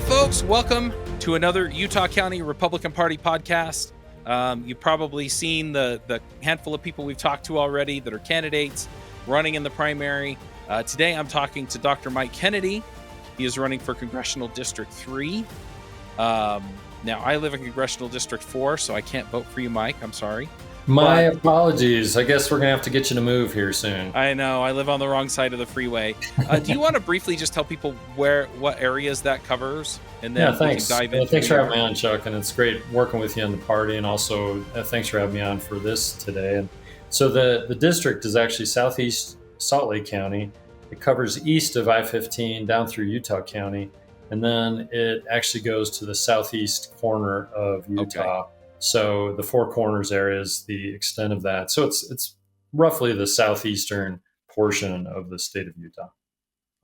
folks, welcome to another Utah County Republican Party podcast. You've probably seen the handful of people we've talked to already that are candidates running in the primary. Today, I'm talking to Dr. Mike Kennedy. He is running for Congressional District 3. Now, I live in Congressional District 4, so I can't vote for you, Mike. I'm sorry. My apologies. I guess we're going to have to get you to move here soon. I know. I live on the wrong side of the freeway. Do you want to briefly just tell people what areas that covers? And then thanks. We can dive into thanks for having me on, Chuck. And it's great working with you on the party. And also, thanks for having me on for this today. And so the district is actually southeast Salt Lake County. It covers east of I-15 down through Utah County. And then it actually goes to the southeast corner of Utah. Okay. So the Four Corners area is the extent of that. So it's roughly the southeastern portion of the state of Utah.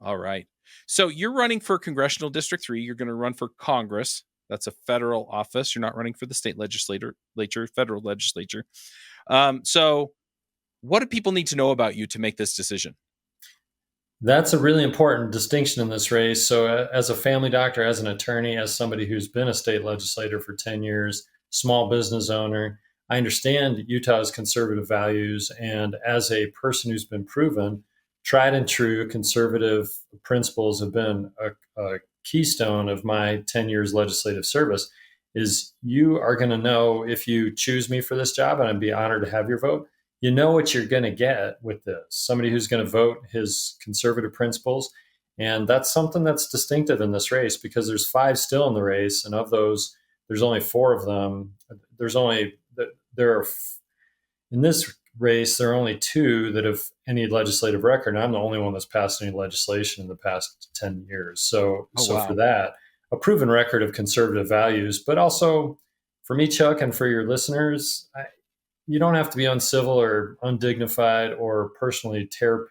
All right. So you're running for Congressional District 3. You're going to run for Congress. That's a federal office. You're not running for the state legislature, federal legislature. So what do people need to know about you to make this decision? That's a really important distinction in this race. So as a family doctor, as an attorney, as somebody who's been a state legislator for 10 years, small business owner, I understand Utah's conservative values. And as a person who's been proven, tried and true conservative principles have been a keystone of my 10 years legislative service, is you are going to know if you choose me for this job, and I'd be honored to have your vote, you know what you're going to get with this. Somebody who's going to vote his conservative principles. And that's something that's distinctive in this race, because there's 5 still in the race. And of those, there's only 4 of them. In this race, there are only 2 that have any legislative record. And I'm the only one that's passed any legislation in the past 10 years. So wow. For that, a proven record of conservative values, but also for me, Chuck, and for your listeners, you don't have to be uncivil or undignified or personally tear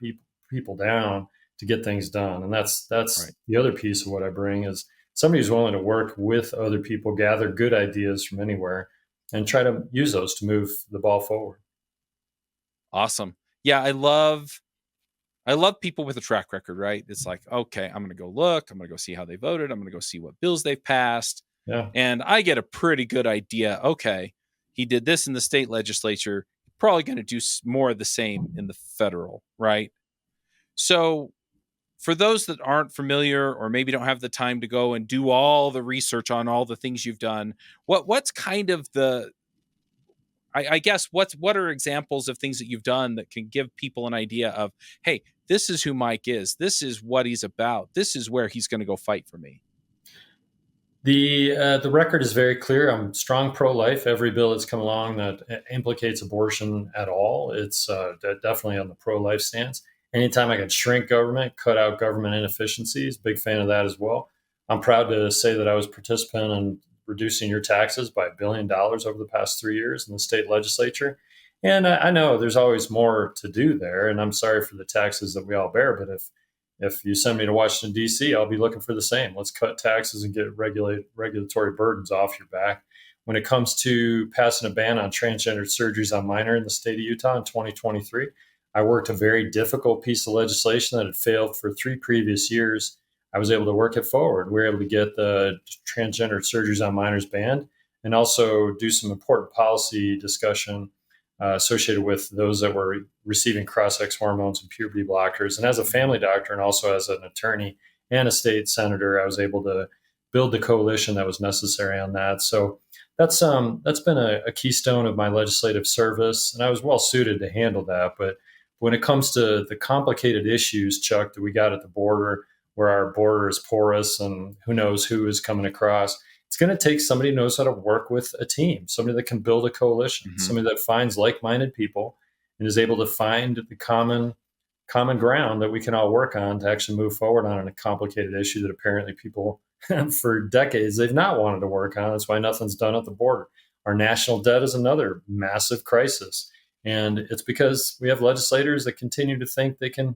people down to get things done. And that's right. The other piece of what I bring is somebody who's willing to work with other people, gather good ideas from anywhere, and try to use those to move the ball forward. Awesome. Yeah, I love people with a track record, right? It's like, okay, I'm going to go look. I'm going to go see how they voted. I'm going to go see what bills they've passed. Yeah. And I get a pretty good idea. Okay, he did this in the state legislature. Probably going to do more of the same in the federal, right? So for those that aren't familiar or maybe don't have the time to go and do all the research on all the things you've done, what's kind of I guess what are examples of things that you've done that can give people an idea of, hey, this is who Mike is. This is what he's about. This is where he's going to go fight for me. The record is very clear. I'm strong pro-life. Every bill that's come along that implicates abortion at all, it's definitely on the pro-life stance. Anytime I can shrink government, cut out government inefficiencies, big fan of that as well. I'm proud to say that I was a participant in reducing your taxes by $1 billion over the past 3 years in the state legislature. And I know there's always more to do there, and I'm sorry for the taxes that we all bear, but if you send me to Washington, D.C., I'll be looking for the same. Let's cut taxes and get regulatory burdens off your back. When it comes to passing a ban on transgender surgeries on minors in the state of Utah in 2023, I worked a very difficult piece of legislation that had failed for 3 previous years. I was able to work it forward. We were able to get the transgender surgeries on minors banned and also do some important policy discussion associated with those that were receiving cross-sex hormones and puberty blockers. And as a family doctor and also as an attorney and a state senator, I was able to build the coalition that was necessary on that. So that's been a keystone of my legislative service, and I was well suited to handle that. But when it comes to the complicated issues, Chuck, that we got at the border, where our border is porous and who knows who is coming across, it's going to take somebody who knows how to work with a team, somebody that can build a coalition, somebody that finds like-minded people and is able to find the common ground that we can all work on to actually move forward on a complicated issue that apparently people for decades, they've not wanted to work on. That's why nothing's done at the border. Our national debt is another massive crisis. And it's because we have legislators that continue to think they can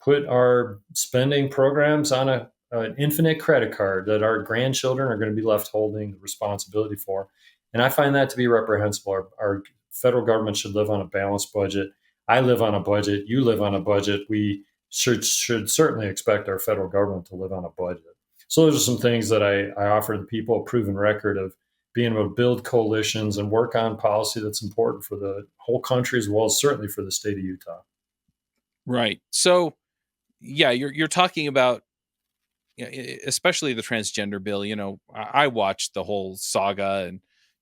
put our spending programs on an infinite credit card that our grandchildren are going to be left holding the responsibility for. And I find that to be reprehensible. Our federal government should live on a balanced budget. I live on a budget. You live on a budget. We should certainly expect our federal government to live on a budget. So those are some things that I offer the people, a proven record of being able to build coalitions and work on policy that's important for the whole country as well as certainly for the state of Utah. Right. So, yeah, you're talking about, especially the transgender bill. I watched the whole saga,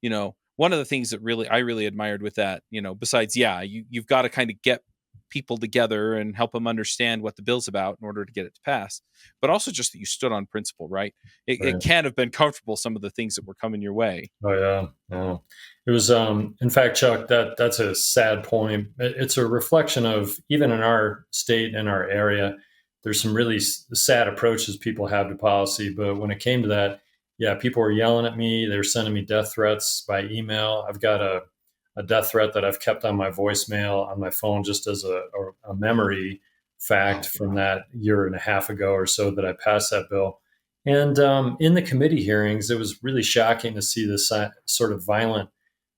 and one of the things that I really admired with that, besides, yeah, you've got to kind of get people together and help them understand what the bill's about in order to get it to pass, but also just that you stood on principle, right? It Right. can't have been comfortable, some of the things that were coming your way. Oh yeah, yeah. It was. In fact, Chuck, that's a sad point. It's a reflection of even in our state and our area, there's some really sad approaches people have to policy. But when it came to that, yeah, people were yelling at me. They were sending me death threats by email. I've got a death threat that I've kept on my voicemail on my phone just as a memory fact Oh, from wow. that year and a half ago or so that I passed that bill. And in the committee hearings, it was really shocking to see this sort of violent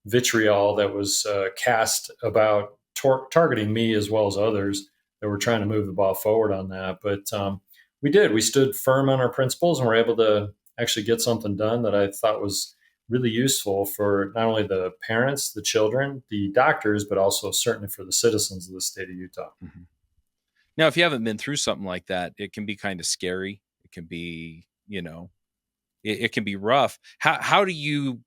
vitriol that was cast about targeting me as well as others that were trying to move the ball forward on that. But we did. We stood firm on our principles and were able to actually get something done that I thought was really useful for not only the parents, the children, the doctors, but also certainly for the citizens of the state of Utah. Mhm. Now, if you haven't been through something like that, it can be kind of scary. It can be, it can be rough. How do you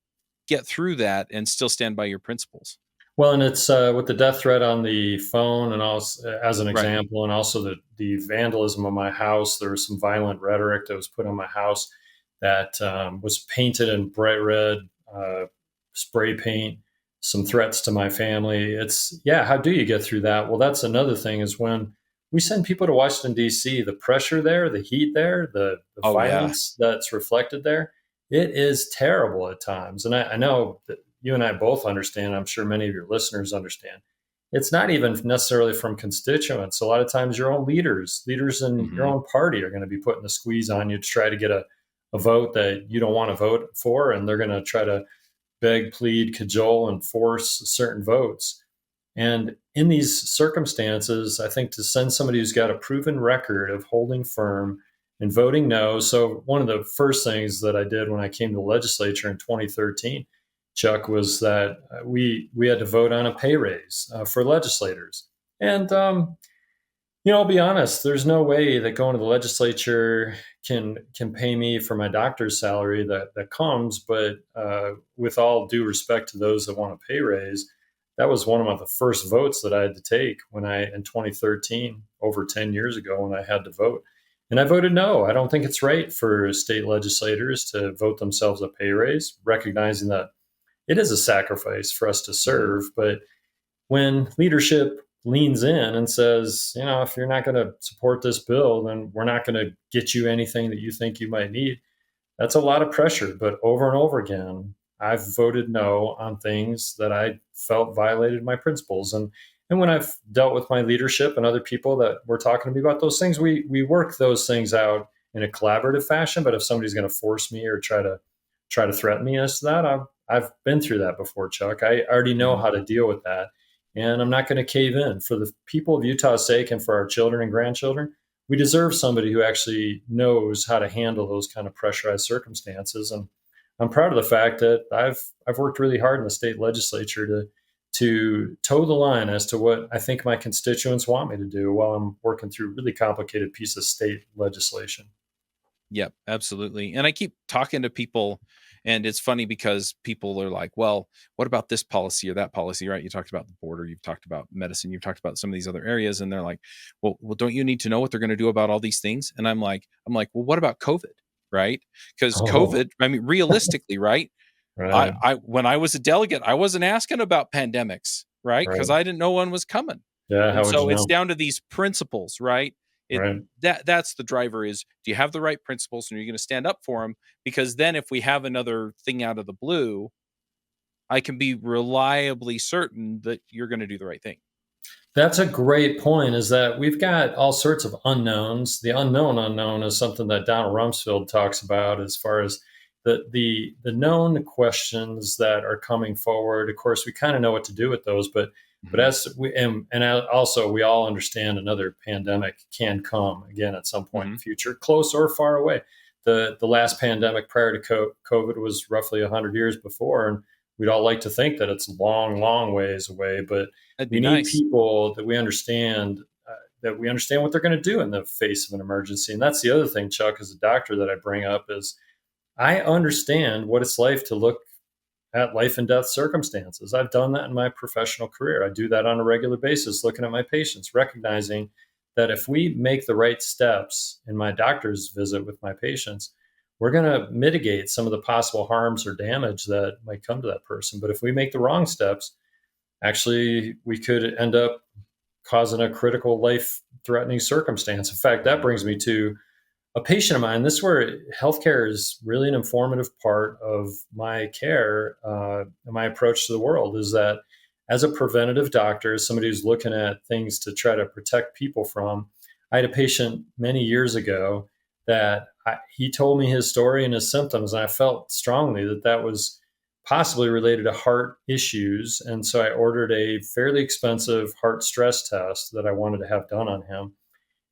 get through that and still stand by your principles? Well, and it's with the death threat on the phone, and also as an Right. example, and also the vandalism of my house. There was some violent rhetoric that was put on my house that was painted in bright red spray paint. Some threats to my family. It's yeah. How do you get through that? Well, that's another thing. Is when we send people to Washington D.C., the pressure there, the heat there, the Oh, yeah. violence that's reflected there, it is terrible at times. And I know that you and I both understand, I'm sure many of your listeners understand, it's not even necessarily from constituents. A lot of times your own leaders in your Hmm. own party are going to be putting the squeeze on you to try to get a vote that you don't want to vote for. And they're going to try to beg, plead, cajole, and force certain votes. And in these circumstances, I think to send somebody who's got a proven record of holding firm and voting no. So, one of the first things that I did when I came to the legislature in 2013, Chuck, was that we had to vote on a pay raise for legislators. And I'll be honest. There's no way that going to the legislature can pay me for my doctor's salary that comes. But with all due respect to those that want a pay raise, that was one of the first votes that I had to take when I in 2013, over 10 years ago, when I had to vote. And I voted no. I don't think it's right for state legislators to vote themselves a pay raise, recognizing that it is a sacrifice for us to Hmm. serve. But when leadership leans in and says, if you're not going to support this bill, then we're not going to get you anything that you think you might need. That's a lot of pressure. But over and over again, I've voted no on things that I felt violated my principles. And when I've dealt with my leadership and other people that were talking to me about those things, we work those things out in a collaborative fashion. But if somebody's going to force me or try to threaten me as to that, I've been through that before, Chuck. I already know Hmm. how to deal with that. And I'm not going to cave in. For the people of Utah's sake and for our children and grandchildren, we deserve somebody who actually knows how to handle those kind of pressurized circumstances. And I'm proud of the fact that I've worked really hard in the state legislature to toe the line as to what I think my constituents want me to do while I'm working through really complicated piece of state legislation. Yep, absolutely. And I keep talking to people, and it's funny because people are like, well, what about this policy or that policy, right? You talked about the border, you've talked about medicine, you've talked about some of these other areas, and they're like, well, don't you need to know what they're going to do about all these things? And I'm like, well, what about COVID? Right? Because Oh, COVID, I mean, realistically, right? right, I when I was a delegate, I wasn't asking about pandemics, right? Because right. I didn't know one was coming. Yeah, And how would you so it's know? down to these principles, right? It Right. that's the driver is, do you have the right principles and are you going to stand up for them? Because then if we have another thing out of the blue, I can be reliably certain that you're going to do the right thing. That's a great point, is that we've got all sorts of unknowns. The unknown unknown is something that Donald Rumsfeld talks about as far as the known questions that are coming forward. Of course, we kind of know what to do with those, but Mhm. as we and also we all understand another pandemic can come again at some point in the Mhm. future, close or far away. the last pandemic prior to COVID was roughly 100 years before, and we'd all like to think that it's long, long ways away, but That'd be we need nice. people that we understand what they're going to do in the face of an emergency. And that's the other thing, Chuck, as a doctor, that I bring up is I understand what it's like to look at life and death circumstances. I've done that in my professional career. I do that on a regular basis, looking at my patients, recognizing that if we make the right steps in my doctor's visit with my patients, we're going to mitigate some of the possible harms or damage that might come to that person. But if we make the wrong steps, actually, we could end up causing a critical life threatening circumstance. In fact, that brings me to a patient of mine. This is where healthcare is really an informative part of my care, my approach to the world is that as a preventative doctor, somebody who's looking at things to try to protect people from, I had a patient many years ago that he told me his story and his symptoms, and I felt strongly that that was possibly related to heart issues. And so I ordered a fairly expensive heart stress test that I wanted to have done on him.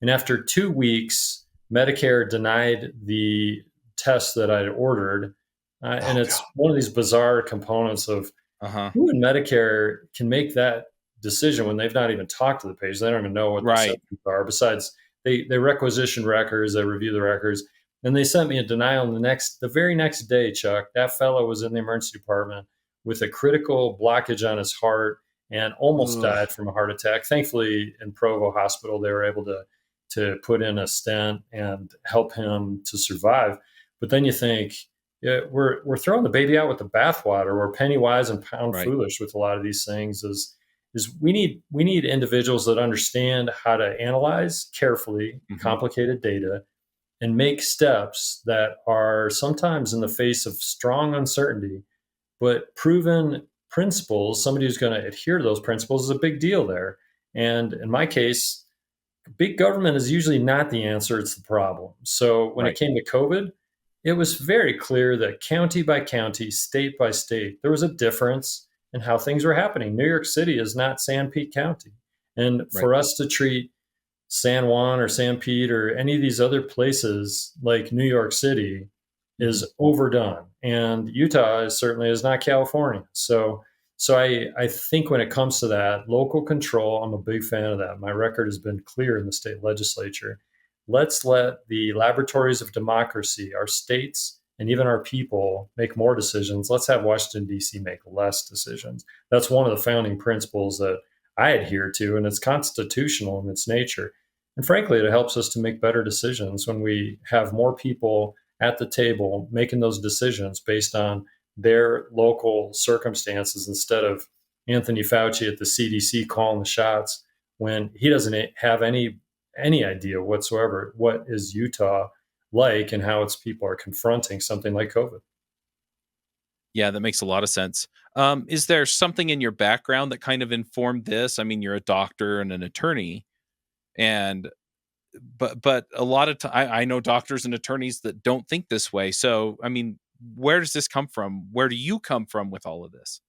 And after 2 weeks, Medicare denied the test that I'd ordered. And Oh it's God. one of these bizarre components of Uh-huh. who in Medicare can make that decision when they've not even talked to the patient. They don't even know what the Right. symptoms are. Besides, they requisition records, they review the records, and they sent me a denial. And the very next day, Chuck, that fellow was in the emergency department with a critical blockage on his heart and almost Ugh. died from a heart attack. Thankfully, in Provo Hospital, they were able to put in a stent and help him to survive. But then you think, yeah, we're throwing the baby out with the bathwater. We're penny wise and pound Right. foolish with a lot of these things. Is we need individuals that understand how to analyze carefully Hmm. complicated data and make steps that are sometimes in the face of strong uncertainty, but proven principles. Somebody who's going to adhere to those principles is a big deal there. And in my case, big government is usually not the answer, it's the problem. So when it Right. came to COVID, it was very clear that county by county, state by state, there was a difference in how things were happening. New York City is not San Pete County. And Right. for us to treat San Juan or San Pete or any of these other places like New York City Hmm. is overdone. And Utah certainly is not California. So I think when it comes to that, local control, I'm a big fan of that. My record has been clear in the state legislature. Let's let the laboratories of democracy, our states, and even our people make more decisions. Let's have Washington, D.C. make less decisions. That's one of the founding principles that I adhere to, and it's constitutional in its nature. And frankly, it helps us to make better decisions when we have more people at the table making those decisions based on their local circumstances instead of Anthony Fauci at the CDC calling the shots when he doesn't have any idea whatsoever what is Utah like and how its people are confronting something like COVID. Yeah, that makes a lot of sense. Is there something in your background that kind of informed this? I mean, you're a doctor and an attorney, and but a lot of time I know doctors and attorneys that don't think this way. So, I mean, where does this come from? Where do you come from with all of this?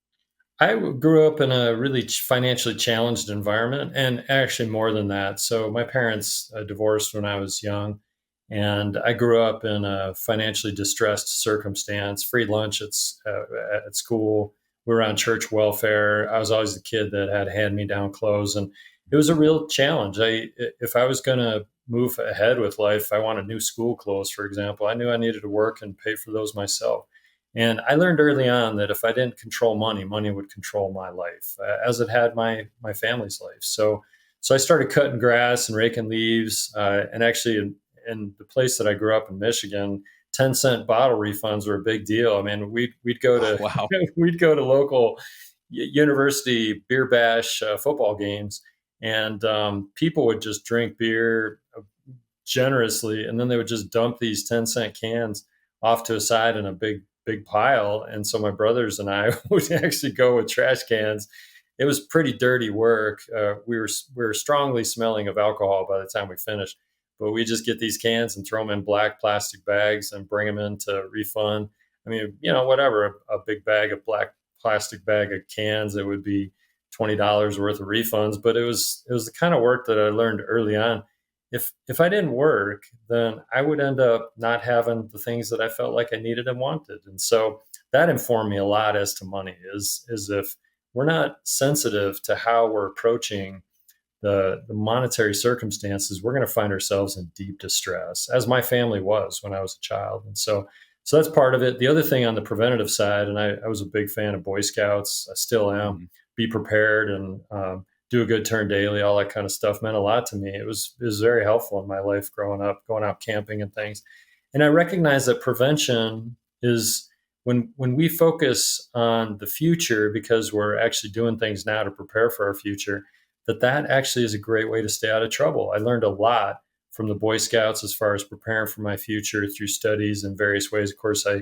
I grew up in a really financially challenged environment, and actually more than that. So my parents divorced when I was young, and I grew up in a financially distressed circumstance. Free lunch at school. We were on church welfare. I was always the kid that had hand-me-down clothes, and it was a real challenge. If I was going to move ahead with life, I wanted new school clothes, for example. I knew I needed to work and pay for those myself. And I learned early on that if I didn't control money, money would control my life, as it had my family's life. So I started cutting grass and raking leaves. And actually, in the place that I grew up in Michigan, 10-cent bottle refunds were a big deal. I mean, we'd go Oh, to wow. we'd go to local university beer bash football games, and people would just drink beer generously, and then they would just dump these 10-cent cans off to a side in a big pile. And so my brothers and I would actually go with trash cans. It was pretty dirty work. We were strongly smelling of alcohol by the time we finished, but we just get these cans and throw them in black plastic bags and bring them in to refund. I mean, whatever, a big bag of black plastic bag of cans, it would be $20 worth of refunds. But it was the kind of work that I learned early on. if I didn't work, then I would end up not having the things that I felt like I needed and wanted. And so that informed me a lot as to money is if we're not sensitive to how we're approaching the monetary circumstances, we're going to find ourselves in deep distress, as my family was when I was a child. And so that's part of it. The other thing on the preventative side, and I was a big fan of Boy Scouts, I still am. Mhm. Be prepared and do a good turn daily, all that kind of stuff meant a lot to me. It was very helpful in my life growing up, going out camping and things. And I recognize that prevention is when we focus on the future because we're actually doing things now to prepare for our future, that actually is a great way to stay out of trouble. I learned a lot from the Boy Scouts as far as preparing for my future through studies in various ways. Of course, I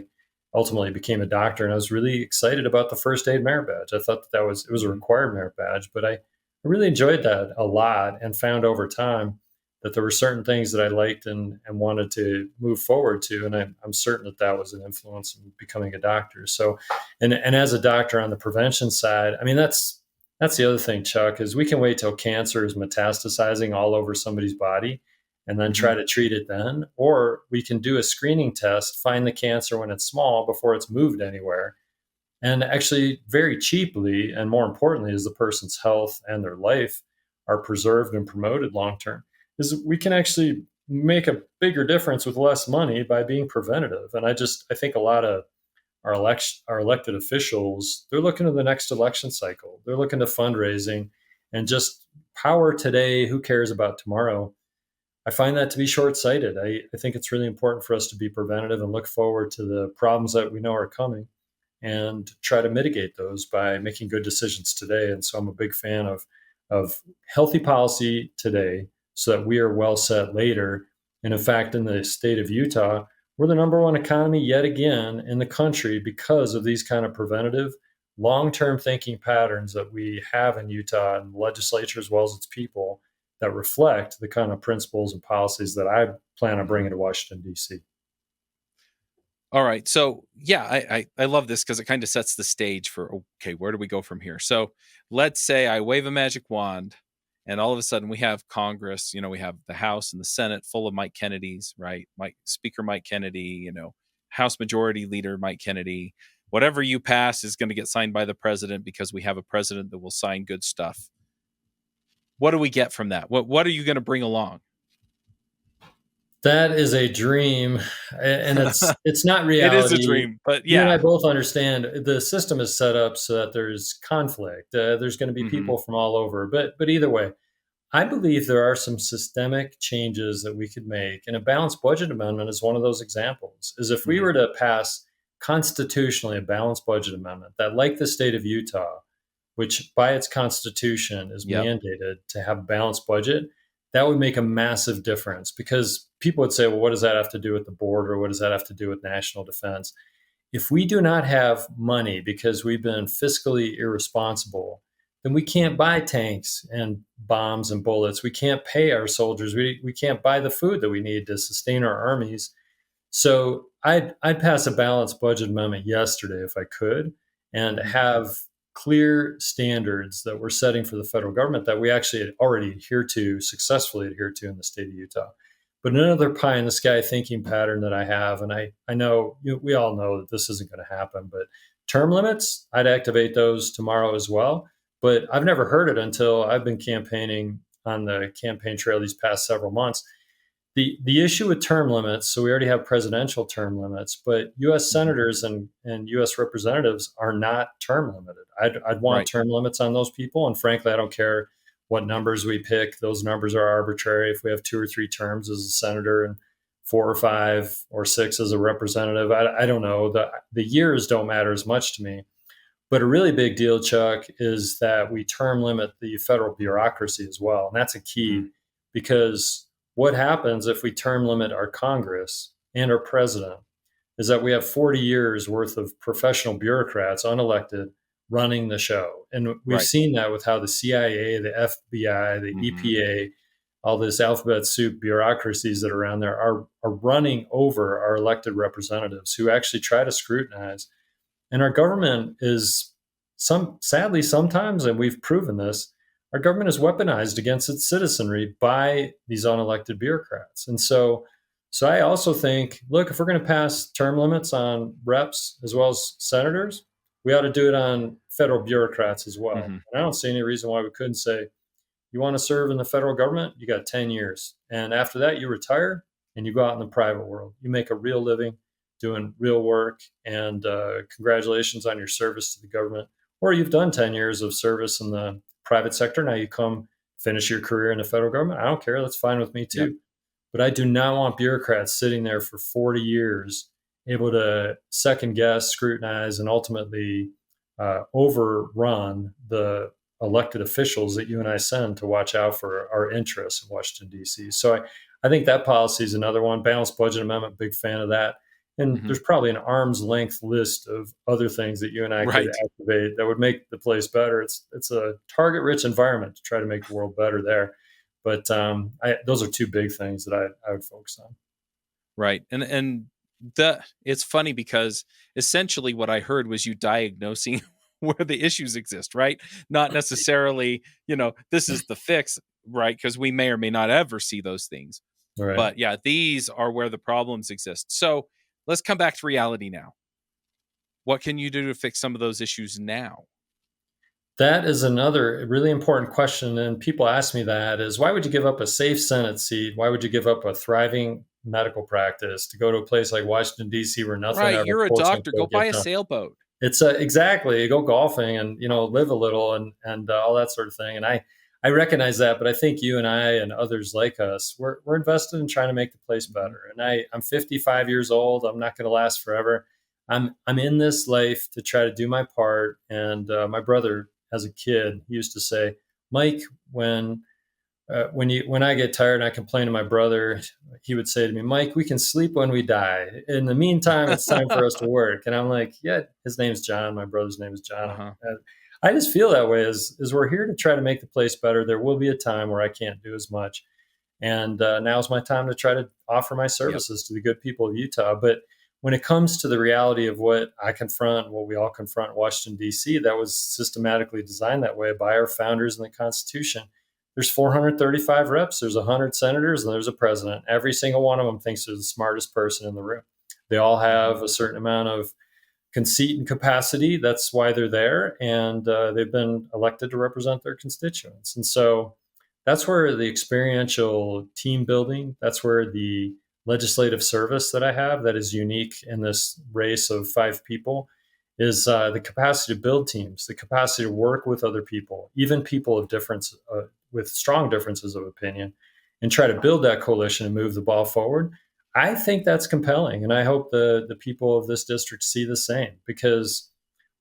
ultimately became a doctor, and I was really excited about the first aid merit badge. I thought that it was a required merit badge, but I really enjoyed that a lot and found over time that there were certain things that I liked and wanted to move forward to. And I'm certain that was an influence in becoming a doctor. So, and as a doctor on the prevention side, I mean, that's the other thing, Chuck, is we can wait till cancer is metastasizing all over somebody's body and then try Mhm. to treat it then. Or we can do a screening test, find the cancer when it's small before it's moved anywhere. And actually, very cheaply, and more importantly, as the person's health and their life are preserved and promoted long term, is we can actually make a bigger difference with less money by being preventative. And I think a lot of our elected officials, they're looking to the next election cycle. They're looking to fundraising and just power today. Who cares about tomorrow? I find that to be short sighted. I think it's really important for us to be preventative and look forward to the problems that we know are coming and try to mitigate those by making good decisions today. And so I'm a big fan of healthy policy today so that we are well set later. And in fact, in the state of Utah, we're the number one economy yet again in the country because of these kind of preventative, long-term thinking patterns that we have in Utah and the legislature as well as its people that reflect the kind of principles and policies that I plan on bringing to Washington, D.C. All right. So yeah, I love this because it kind of sets the stage for, okay, where do we go from here? So let's say I wave a magic wand and all of a sudden we have Congress, we have the House and the Senate full of Mike Kennedys, right? Speaker Mike Kennedy, House Majority Leader Mike Kennedy. Whatever you pass is going to get signed by the president because we have a president that will sign good stuff. What do we get from that? What are you going to bring along? That is a dream, and it's not It is a reality. dream, but You and I yeah. both understand the system is set up so that there's conflict. There's going to be Hmm. people from all over, but either way, I believe there are some systemic changes that we could make, and a balanced budget amendment is one of those examples. Is if we Hmm. were to pass constitutionally a balanced budget amendment that, like the state of Utah, which by its constitution is Yep. mandated to have a balanced budget, that would make a massive difference because people would say, well, what does that have to do with the border? What does that have to do with national defense? If we do not have money because we've been fiscally irresponsible, then we can't buy tanks and bombs and bullets. We can't pay our soldiers. We can't buy the food that we need to sustain our armies. So I'd pass a balanced budget amendment yesterday if I could, and Hmm. have clear standards that we're setting for the federal government that we actually already successfully adhere to in the state of Utah. But another pie in the sky thinking pattern that I have, and I know we all know that this isn't going to happen, but term limits, I'd activate those tomorrow as well. But I've never heard it until I've been campaigning on the campaign trail these past several months. The issue with term limits, so we already have presidential term limits, but U.S. Hmm. senators and U.S. representatives are not term limited. I'd want Right. term limits on those people, and frankly, I don't care what numbers we pick. Those numbers are arbitrary. If we have 2 or 3 terms as a senator and 4 or 5 or 6 as a representative, I don't know. The years don't matter as much to me. But a really big deal, Chuck, is that we term limit the federal bureaucracy as well. And that's a Hmm. key because what happens if we term limit our Congress and our president is that we have 40 years worth of professional bureaucrats, unelected, running the show. And we've Right. seen that with how the CIA, the FBI, the Hmm. EPA, all this alphabet soup bureaucracies that are around there are running over our elected representatives who actually try to scrutinize. And our government is sadly sometimes, and we've proven this, our government is weaponized against its citizenry by these unelected bureaucrats. And so I also think, look, if we're going to pass term limits on reps as well as senators, we ought to do it on federal bureaucrats as well. Hmm. And I don't see any reason why we couldn't say, you want to serve in the federal government, you got 10 years. And after that, you retire and you go out in the private world. You make a real living doing real work. And congratulations on your service to the government. Or you've done 10 years of service in the private sector. Now you come finish your career in the federal government. I don't care. That's fine with me too. Yep. But I do not want bureaucrats sitting there for 40 years, able to second guess, scrutinize, and ultimately overrun the elected officials that you and I send to watch out for our interests in Washington, D.C. So I think that policy is another one. Balanced budget amendment, big fan of that. And Hmm. there's probably an arm's length list of other things that you and I could Right. activate that would make the place better. It's a target rich environment to try to make the world better there. But those are two big things that I would focus on. Right. And it's funny because essentially what I heard was you diagnosing where the issues exist, right? Not necessarily, this is the fix, right? Because we may or may not ever see those things. Right. But yeah, these are where the problems exist. So let's come back to reality now. What can you do to fix some of those issues now? That is another really important question. And people ask me that is, why would you give up a safe Senate seat? Why would you give up a thriving medical practice to go to a place like Washington, D.C., where nothing Right. ever You're a quote doctor. Go unquote buy gets a done? sailboat. It's exactly, go golfing and, live a little and all that sort of thing. And I recognize that, but I think you and I and others like us, we're invested in trying to make the place better. And I'm 55 years old. I'm not going to last forever. I'm in this life to try to do my part. And my brother, as a kid, he used to say, Mike, when I get tired and I complain to my brother, he would say to me, Mike, we can sleep when we die. In the meantime, it's time for us to work. And I'm like, yeah, his name's John. My brother's name is John. Uh-huh. And I just feel that way as we're here to try to make the place better. There will be a time where I can't do as much. And now's my time to try to offer my Yep. services to the good people of Utah. But when it comes to the reality of what I confront, what we all confront in Washington, D.C., that was systematically designed that way by our founders in the Constitution. There's 435 reps, there's 100 senators, and there's a president. Every single one of them thinks they're the smartest person in the room. They all have a certain amount of conceit and capacity. That's why they're there. And they've been elected to represent their constituents. And so that's where the experiential team building, that's where the legislative service that I have that is unique in this race of 5 people is the capacity to build teams, the capacity to work with other people, even people of difference, with strong differences of opinion, and try to build that coalition and move the ball forward. I think that's compelling. And I hope the people of this district see the same, because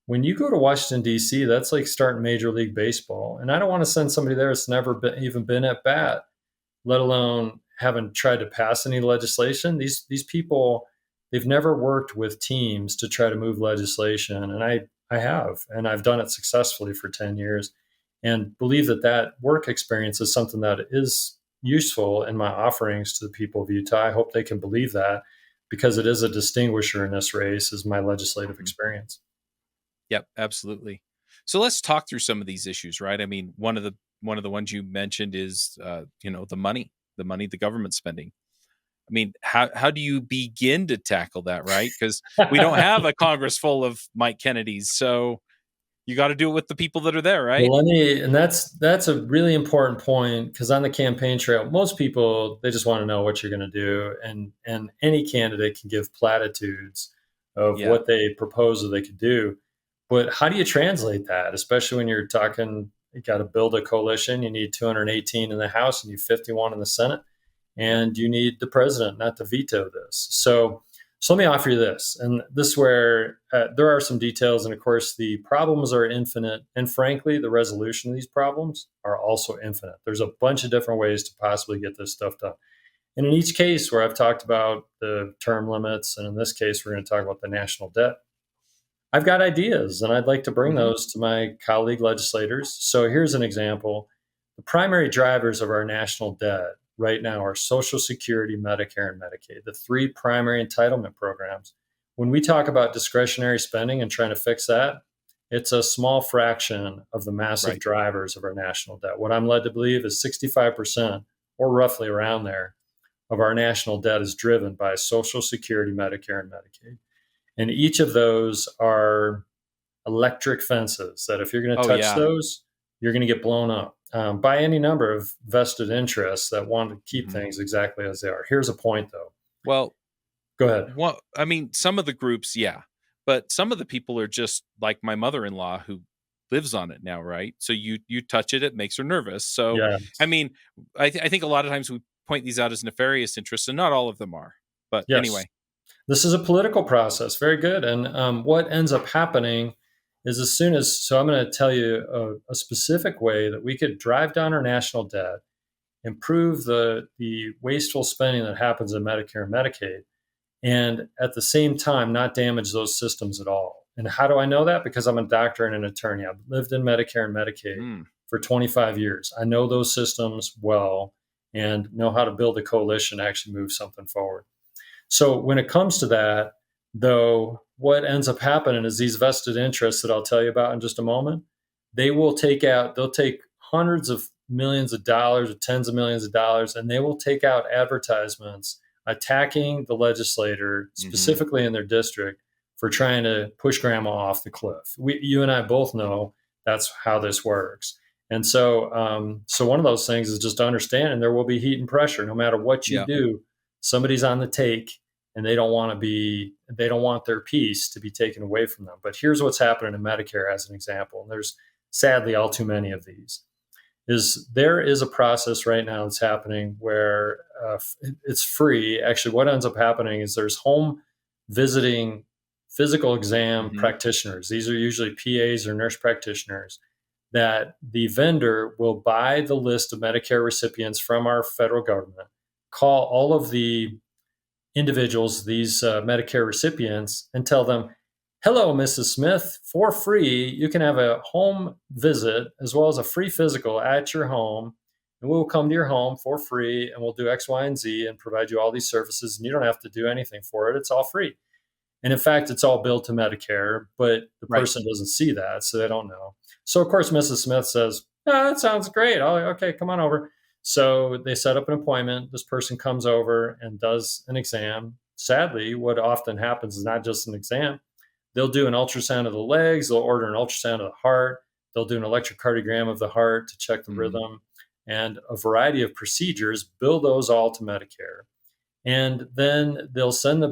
when you go to Washington, D.C., that's like starting Major League Baseball. And I don't want to send somebody there that's never even been at bat, let alone haven't tried to pass any legislation. These people, they've never worked with teams to try to move legislation. And I have, and I've done it successfully for 10 years and believe that work experience is something that is useful in my offerings to the people of Utah. I hope they can believe that, because it is a distinguisher in this race, is my legislative experience. Yep, absolutely. So let's talk through some of these issues, right? I mean, one of the ones you mentioned is the money the government's spending. I mean, how do you begin to tackle that, right? Because we don't have a Congress full of Mike Kennedys, so you got to do it with the people that are there, right? Well, and that's a really important point, because on the campaign trail, most people, they just want to know what you're going to do, and any candidate can give platitudes of Yeah. what they propose that they could do. But how do you translate that, especially when you're talking, you got to build a coalition, you need 218 in the House and you 51 in the Senate, and you need the president not to veto this. So let me offer you this. And this is where there are some details. And of course, the problems are infinite. And frankly, the resolution of these problems are also infinite. There's a bunch of different ways to possibly get this stuff done. And in each case where I've talked about the term limits, and in this case, we're going to talk about the national debt, I've got ideas and I'd like to bring those to my colleague legislators. So here's an example. The primary drivers of our national debt right now are Social Security, Medicare, and Medicaid, the 3 primary entitlement programs. When we talk about discretionary spending and trying to fix that, It's a small fraction of the massive Right. drivers of our national debt. What I'm led to believe is 65%, or roughly around there, of our national debt is driven by Social Security, Medicare, and Medicaid. And each of those are electric fences that if you're going to Oh touch yeah. those, you're going to get blown up by any number of vested interests that want to keep Mhm. things exactly as they are. Here's a point, though. Well, Go ahead. I mean, some of the groups, yeah, but some of the people are just like my mother-in-law who lives on it now, right? So you touch it, it makes her nervous. So Yeah. I mean, I think a lot of times we point these out as nefarious interests, and not all of them are. But Yes. anyway, This is a political process. Very good. And what ends up happening is so I'm going to tell you a specific way that we could drive down our national debt, improve the wasteful spending that happens in Medicare and Medicaid, and at the same time not damage those systems at all. And how do I know that? Because I'm a doctor and an attorney. I've lived in Medicare and Medicaid mm, for 25 years. I know those systems well and know how to build a coalition to actually move something forward. So when it comes to that, though, what ends up happening is these vested interests that I'll tell you about in just a moment, they'll take hundreds of millions of dollars or tens of millions of dollars, and they will take out advertisements attacking the legislator, mhm, specifically in their district, for trying to push grandma off the cliff. You and I both know that's how this works. And so one of those things is just to understand, and there will be heat and pressure no matter what you yeah, do. Somebody's on the take, and they don't want their peace to be taken away from them. But here's what's happening in Medicare as an example. And there's sadly all too many of these. There is a process right now that's happening where it's free. Actually, what ends up happening is there's home visiting physical exam mhm, practitioners. These are usually PAs or nurse practitioners that the vendor will buy the list of Medicare recipients from our federal government, call all of the individuals, these Medicare recipients, and tell them, hello, Mrs. Smith, for free, you can have a home visit as well as a free physical at your home. And we'll come to your home for free and we'll do X, Y, and Z and provide you all these services. And you don't have to do anything for it. It's all free. And in fact, it's all billed to Medicare, but the right, person doesn't see that, so they don't know. So, of course, Mrs. Smith says, oh, that sounds great. Oh, okay, come on over. So they set up an appointment. This person comes over and does an exam. Sadly, what often happens is not just an exam. They'll do an ultrasound of the legs, they'll order an ultrasound of the heart, they'll do an electrocardiogram of the heart to check the mhm, rhythm, and a variety of procedures, bill those all to Medicare. And then they'll send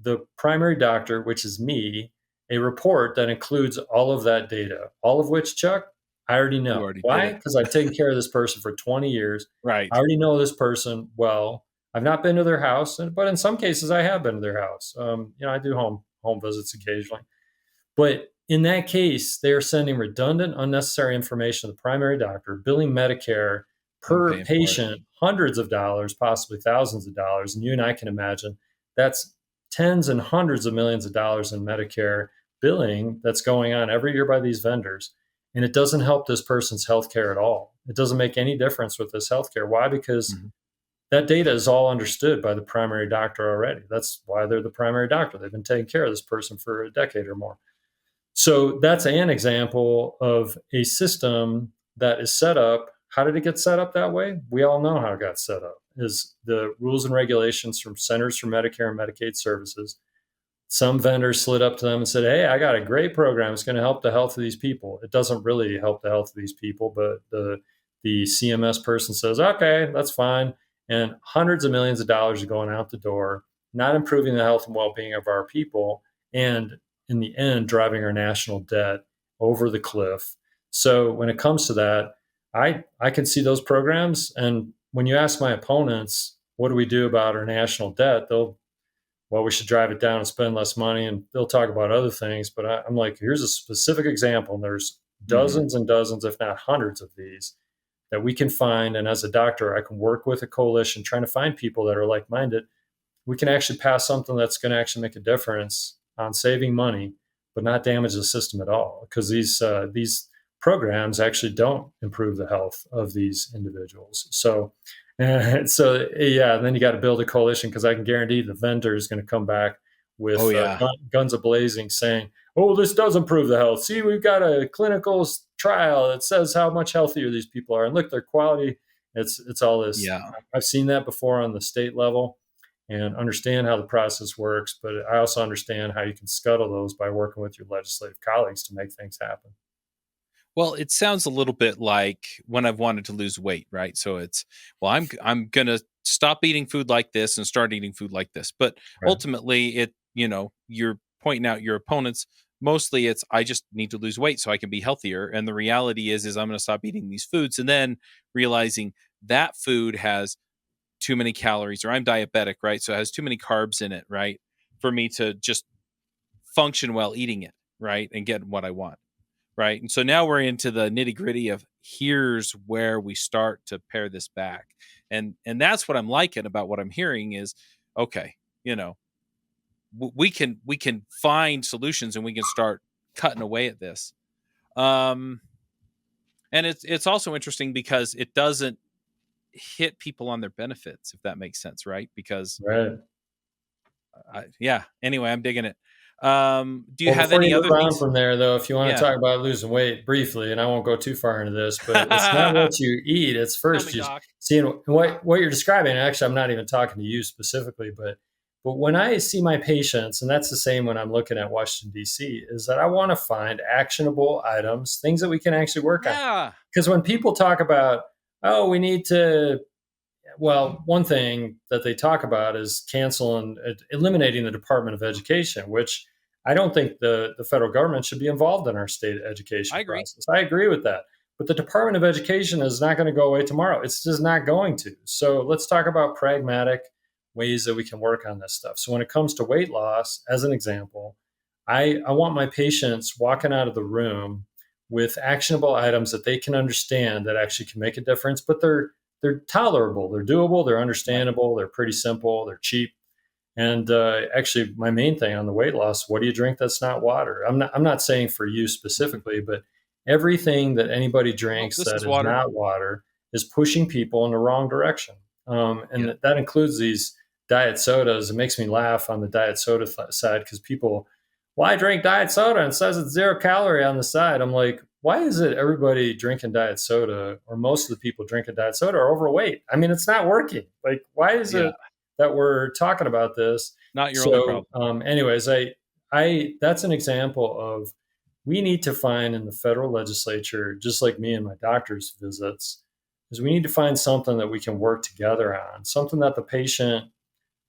the primary doctor, which is me, a report that includes all of that data, all of which, Chuck, I already you know. already did Why? it, Because I've taken care of this person for 20 years. I right, already know this person well. I've not been to their house, but in some cases, I have been to their house. I do home visits occasionally. But in that case, they are sending redundant, unnecessary information to the primary doctor, billing Medicare I'm per paying for it, patient hundreds of dollars, possibly thousands of dollars. And you and I can imagine that's tens and hundreds of millions of dollars in Medicare billing that's going on every year by these vendors. And it doesn't help this person's health care at all. It doesn't make any difference with this health care. Why? Because mhm, that data is all understood by the primary doctor already. That's why they're the primary doctor. They've been taking care of this person for a decade or more. So that's an example of a system that is set up. How did it get set up that way? We all know how it got set up. Is the rules and regulations from Centers for Medicare and Medicaid Services. Some vendors slid up to them and said, "Hey, I got a great program. It's going to help the health of these people." It doesn't really help the health of these people, but the CMS person says, "Okay, that's fine." And hundreds of millions of dollars are going out the door, not improving the health and well-being of our people, and in the end, driving our national debt over the cliff. So when it comes to that, I can see those programs. And when you ask my opponents, what do we do about our national debt? Well, we should drive it down and spend less money. And they'll talk about other things. But I'm like, here's a specific example. And there's mhm, dozens and dozens, if not hundreds of these that we can find. And as a doctor, I can work with a coalition trying to find people that are like minded. We can actually pass something that's going to actually make a difference on saving money, but not damage the system at all. Because these programs actually don't improve the health of these individuals. So yeah, and then you got to build a coalition because I can guarantee the vendor is going to come back Oh with yeah. guns a-blazing saying, oh, this does improve the health. See, we've got a clinical trial that says how much healthier these people are. And look, their quality, it's all this. Yeah. I've seen that before on the state level and understand how the process works. But I also understand how you can scuttle those by working with your legislative colleagues to make things happen. Well, it sounds a little bit like when I've wanted to lose weight, right? So it's, well, I'm going to stop eating food like this and start eating food like this. But Right. ultimately you're pointing out your opponents. Mostly it's, I just need to lose weight so I can be healthier. And the reality is I'm going to stop eating these foods, and then realizing that food has too many calories, or I'm diabetic, right? So it has too many carbs in it, right? For me to just function while eating it, right? And get what I want. Right. And so now we're into the nitty gritty of, here's where we start to pare this back. And that's what I'm liking about what I'm hearing is, okay, we can find solutions, and we can start cutting away at this. And it's also interesting because it doesn't hit people on their benefits, if that makes sense, right? Because Right. yeah, anyway, I'm digging it. Do you Well, have before any you other move on things? from there, though, if you want to Yeah. talk about losing weight briefly, and I won't go too far into this, but it's not what you eat. It's Tell first me, you doc. see what you're describing. Actually, I'm not even talking to you specifically, but when I see my patients, and that's the same when I'm looking at Washington D.C., is that I want to find actionable items, things that we can actually work on. Yeah. Because when people talk about, oh, we need to, well, one thing that they talk about is canceling, eliminating the Department of Education, which I don't think the federal government should be involved in our state I education agree. process. I agree with that. But the Department of Education is not going to go away tomorrow. It's just not going to. So let's talk about pragmatic ways that we can work on this stuff. So when it comes to weight loss, as an example, I want my patients walking out of the room with actionable items that they can understand that actually can make a difference, but they're tolerable, they're doable, they're Right. understandable, they're pretty simple, they're cheap. And actually, my main thing on the weight loss: what do you drink that's not water? I'm not saying for you Mhm. specifically, but everything that anybody Oh, drinks this that is is water. not water is pushing people in the wrong direction. And Yeah. that includes these diet sodas. It makes me laugh on the diet soda side because people, well, I drink diet soda and it says it's 0 calorie on the side. I'm like, why is it everybody drinking diet soda, or most of the people drinking diet soda, are overweight? I mean, it's not working. Like, why is Yeah. it that we're talking about this? Not your only So, problem. anyways, that's an example of, we need to find in the federal legislature, just like me and my doctor's visits, is we need to find something that we can work together on, something that the patient,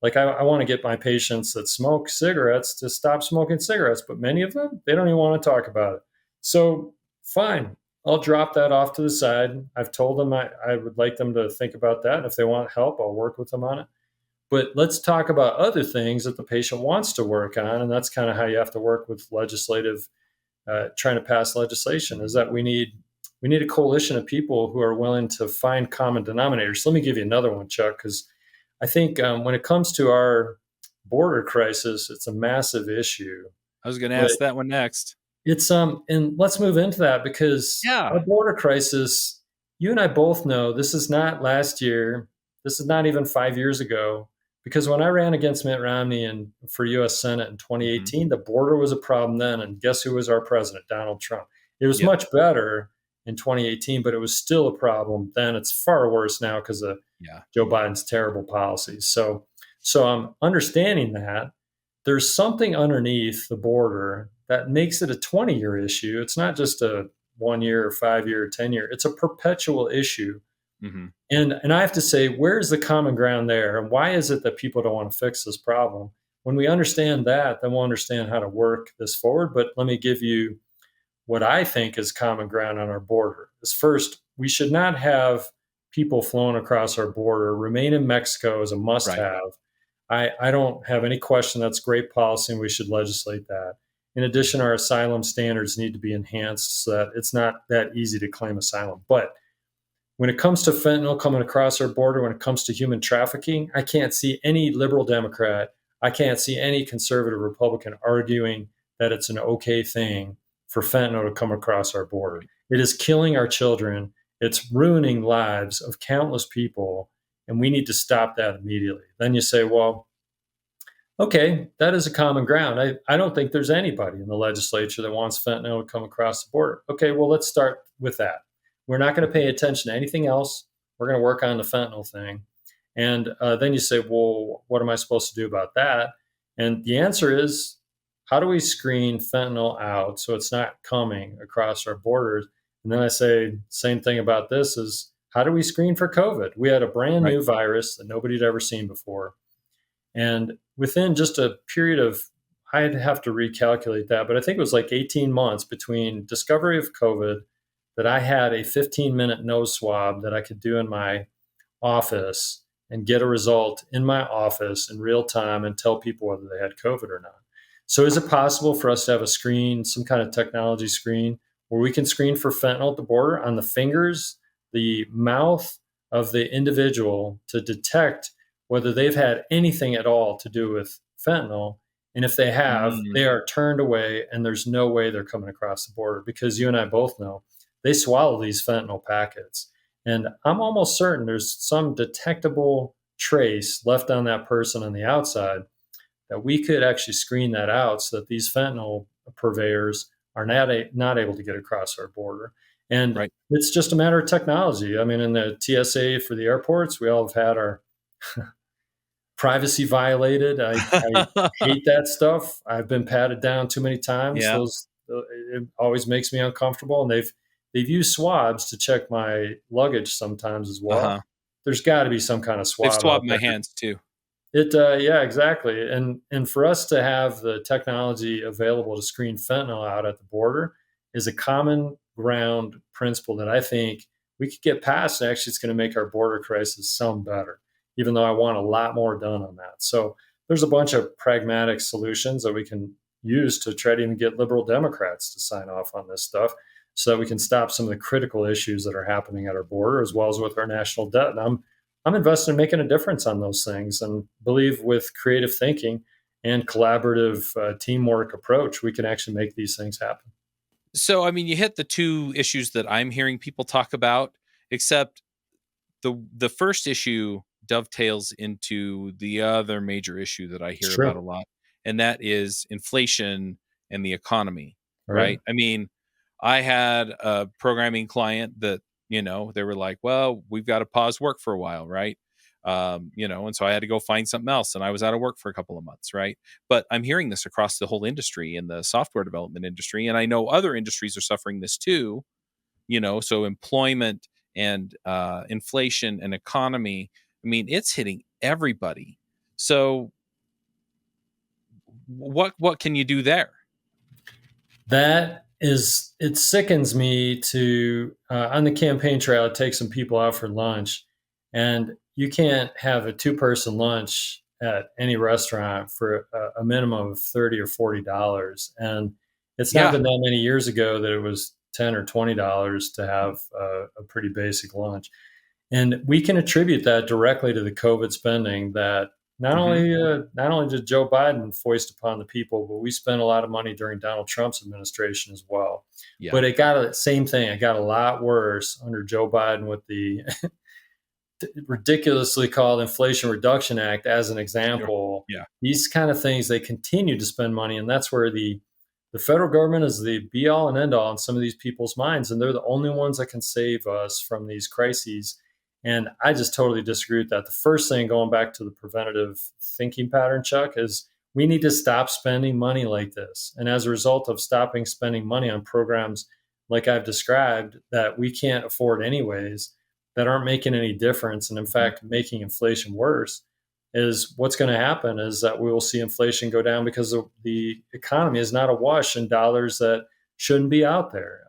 like I want to get my patients that smoke cigarettes to stop smoking cigarettes, but many of them, they don't even want to talk about it. So fine, I'll drop that off to the side. I've told them I would like them to think about that. And if they want help, I'll work with them on it. But let's talk about other things that the patient wants to work on. And that's kind of how you have to work with legislative, trying to pass legislation, is that we need a coalition of people who are willing to find common denominators. Let me give you another one, Chuck, because I think when it comes to our border crisis, it's a massive issue. I was going to But ask that one next. it's and let's move into that, because Yeah. our border crisis, you and I both know this is not last year. This is not even 5 years ago. Because when I ran against Mitt Romney and for U.S. Senate in Hmm. 2018, the border was a problem then, and guess who was our president? Donald Trump. It was Yep. much better in 2018, but it was still a problem then. It's far worse now because of Yeah. Joe Biden's terrible policies. So I'm understanding that there's something underneath the border that makes it a 20-year issue. It's not just a 1 year, 5 year, 10 year. It's a perpetual issue. Hmm. And I have to say, where's the common ground there? And why is it that people don't want to fix this problem? When we understand that, then we'll understand how to work this forward. But let me give you what I think is common ground on our border. Is first, we should not have people flowing across our border. Remain in Mexico is a must Right. have. I don't have any question that's great policy and we should legislate that. In addition, our asylum standards need to be enhanced so that it's not that easy to claim asylum. But when it comes to fentanyl coming across our border, when it comes to human trafficking, I can't see any liberal Democrat, I can't see any conservative Republican arguing that it's an okay thing for fentanyl to come across our border. It is killing our children. It's ruining lives of countless people, and we need to stop that immediately. Then you say, well, Okay, that is a common ground. I don't think there's anybody in the legislature that wants fentanyl to come across the border. Okay, well, let's start with that. We're not going to pay attention to anything else. We're going to work on the fentanyl thing. And then you say, well, what am I supposed to do about that? And the answer is, how do we screen fentanyl out so it's not coming across our borders? And then I say, same thing about this is, how do we screen for COVID? We had a brand Right. new virus that nobody had ever seen before. And within just a period of, I'd have to recalculate that, but I think it was like 18 months between discovery of COVID that I had a 15-minute nose swab that I could do in my office and get a result in my office in real time and tell people whether they had COVID or not. So, is it possible for us to have a screen, some kind of technology screen, where we can screen for fentanyl at the border on the fingers, the mouth of the individual to detect whether they've had anything at all to do with fentanyl? And if they have, Mm, they are turned away and there's no way they're coming across the border because you and I both know they swallow these fentanyl packets. And I'm almost certain there's some detectable trace left on that person on the outside that we could actually screen that out so that these fentanyl purveyors are not able to get across our border. And right. it's just a matter of technology. I mean, in the TSA for the airports, we all have had our privacy violated. I hate that stuff. I've been patted down too many times. Yeah. Those it always makes me uncomfortable. And they've used swabs to check my luggage sometimes as well. Uh-huh. There's got to be some kind of They've swab out swabbed my there. hands too. Yeah, exactly. And for us to have the technology available to screen fentanyl out at the border is a common ground principle that I think we could get past. Actually, it's going to make our border crisis sound better, even though I want a lot more done on that. So there's a bunch of pragmatic solutions that we can use to try to even get liberal Democrats to sign off on this stuff so that we can stop some of the critical issues that are happening at our border as well as with our national debt. And I'm invested in making a difference on those things and believe with creative thinking and collaborative teamwork approach, we can actually make these things happen. So, I mean, you hit the two issues that I'm hearing people talk about, except the first issue dovetails into the other major issue that I It's hear about a true. lot, and that is inflation and the economy, All right. right? I mean, I had a programming client that, they were like, well, we've got to pause work for a while, right? And so I had to go find something else and I was out of work for a couple of months, right? But I'm hearing this across the whole industry in the software development industry. And I know other industries are suffering this too, so employment and inflation and economy, I mean, it's hitting everybody. So what can you do there? That is, it sickens me to, on the campaign trail, I take some people out for lunch, and you can't have a two-person lunch at any restaurant for a minimum of $30 or $40. And it's not Yeah. been that many years ago that it was $10 or $20 to have a pretty basic lunch. And we can attribute that directly to the COVID spending that Hmm. not only did Joe Biden foist upon the people, but we spent a lot of money during Donald Trump's administration as well. Yeah. But it got the same thing. It got a lot worse under Joe Biden with the ridiculously called Inflation Reduction Act as an Sure. example. Yeah. These kind of things, they continue to spend money, and that's where the federal government is the be all and end all in some of these people's minds, and they're the only ones that can save us from these crises. And I just totally disagree with that. The first thing, going back to the preventative thinking pattern, Chuck, is we need to stop spending money like this. And as a result of stopping spending money on programs like I've described that we can't afford anyways, that aren't making any difference, and in Mhm. fact making inflation worse, is what's going to happen is that we will see inflation go down because the economy is not awash in dollars that shouldn't be out there.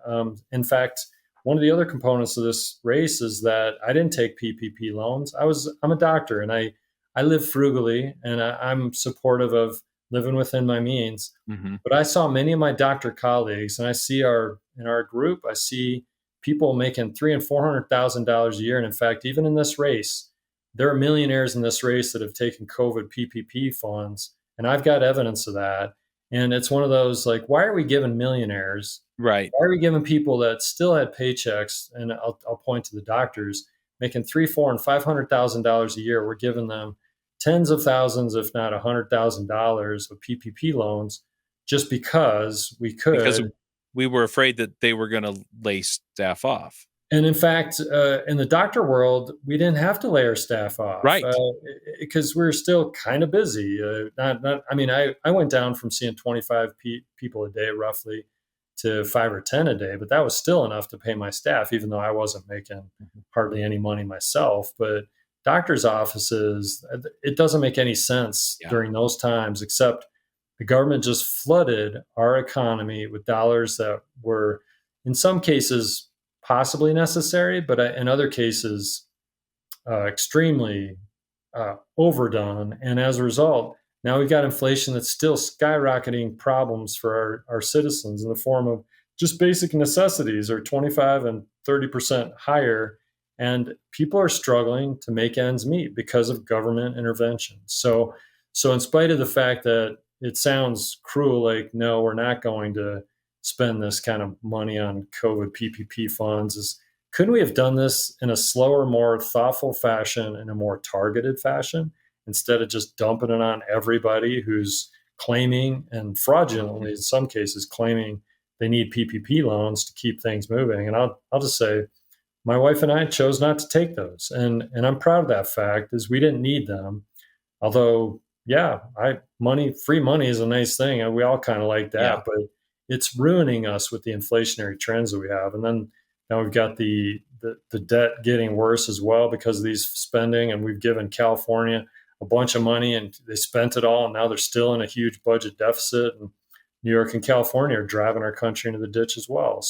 In fact, one of the other components of this race is that I didn't take PPP loans. I'm a doctor and I live frugally and I'm supportive of living within my means. Mhm. But I saw many of my doctor colleagues, and I see in our group, I see people making $300,000 and $400,000 a year. And in fact, even in this race, there are millionaires in this race that have taken COVID PPP funds, and I've got evidence of that. And it's one of those like, why are we giving millionaires? Right. Why are we giving people that still had paychecks? And I'll point to the doctors making three, four, and $500,000 a year. We're giving them tens of thousands, if not $100,000 of PPP loans just because we Because could. we were afraid that they were going to lay staff off. And in fact, in the doctor world, we didn't have to lay our staff off Right. because we were still kind of busy. I mean, I went down from seeing 25 people a day roughly to 5 or 10 a day, but that was still enough to pay my staff, even though I wasn't making hardly any money myself. But doctors' offices, it doesn't make any sense Yeah. during those times, except the government just flooded our economy with dollars that were, in some cases, possibly necessary, but in other cases, extremely overdone. And as a result, now we've got inflation that's still skyrocketing problems for our citizens in the form of just basic necessities are 25 and 30% higher. And people are struggling to make ends meet because of government intervention. So in spite of the fact that it sounds cruel, like, no, we're not going to spend this kind of money on COVID PPP funds, couldn't we have done this in a slower, more thoughtful fashion, in a more targeted fashion, instead of just dumping it on everybody who's claiming, and fraudulently in some cases claiming, they need PPP loans to keep things moving? And I'll just say, my wife and I chose not to take those, and I'm proud of that fact, is we didn't need them. Although, yeah, free money is a nice thing, and we all kind of like that, Yeah. but it's ruining us with the inflationary trends that we have. And then now we've got the debt getting worse as well because of these spending, and we've given California a bunch of money and they spent it all, and now they're still in a huge budget deficit. And New York and California are driving our country into the ditch as well.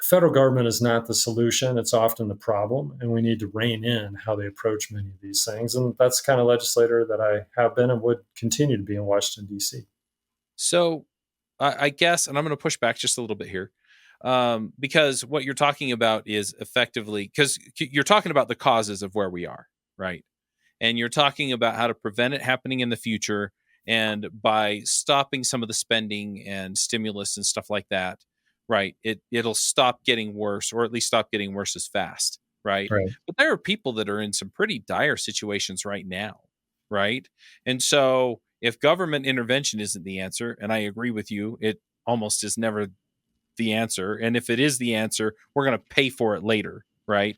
Federal government is not the solution. It's often the problem, and we need to rein in how they approach many of these things. And that's the kind of legislator that I have been and would continue to be in Washington, D.C. So I guess, and I'm going to push back just a little bit here, because what you're talking about is effectively, because you're talking about the causes of where we are, right? And you're talking about how to prevent it happening in the future, and by stopping some of the spending and stimulus and stuff like that, right, it'll stop getting worse, or at least stop getting worse as fast, right? Right. But there are people that are in some pretty dire situations right now, right? And so if government intervention isn't the answer, and I agree with you, it almost is never the answer. And if it is the answer, we're going to pay for it later, right?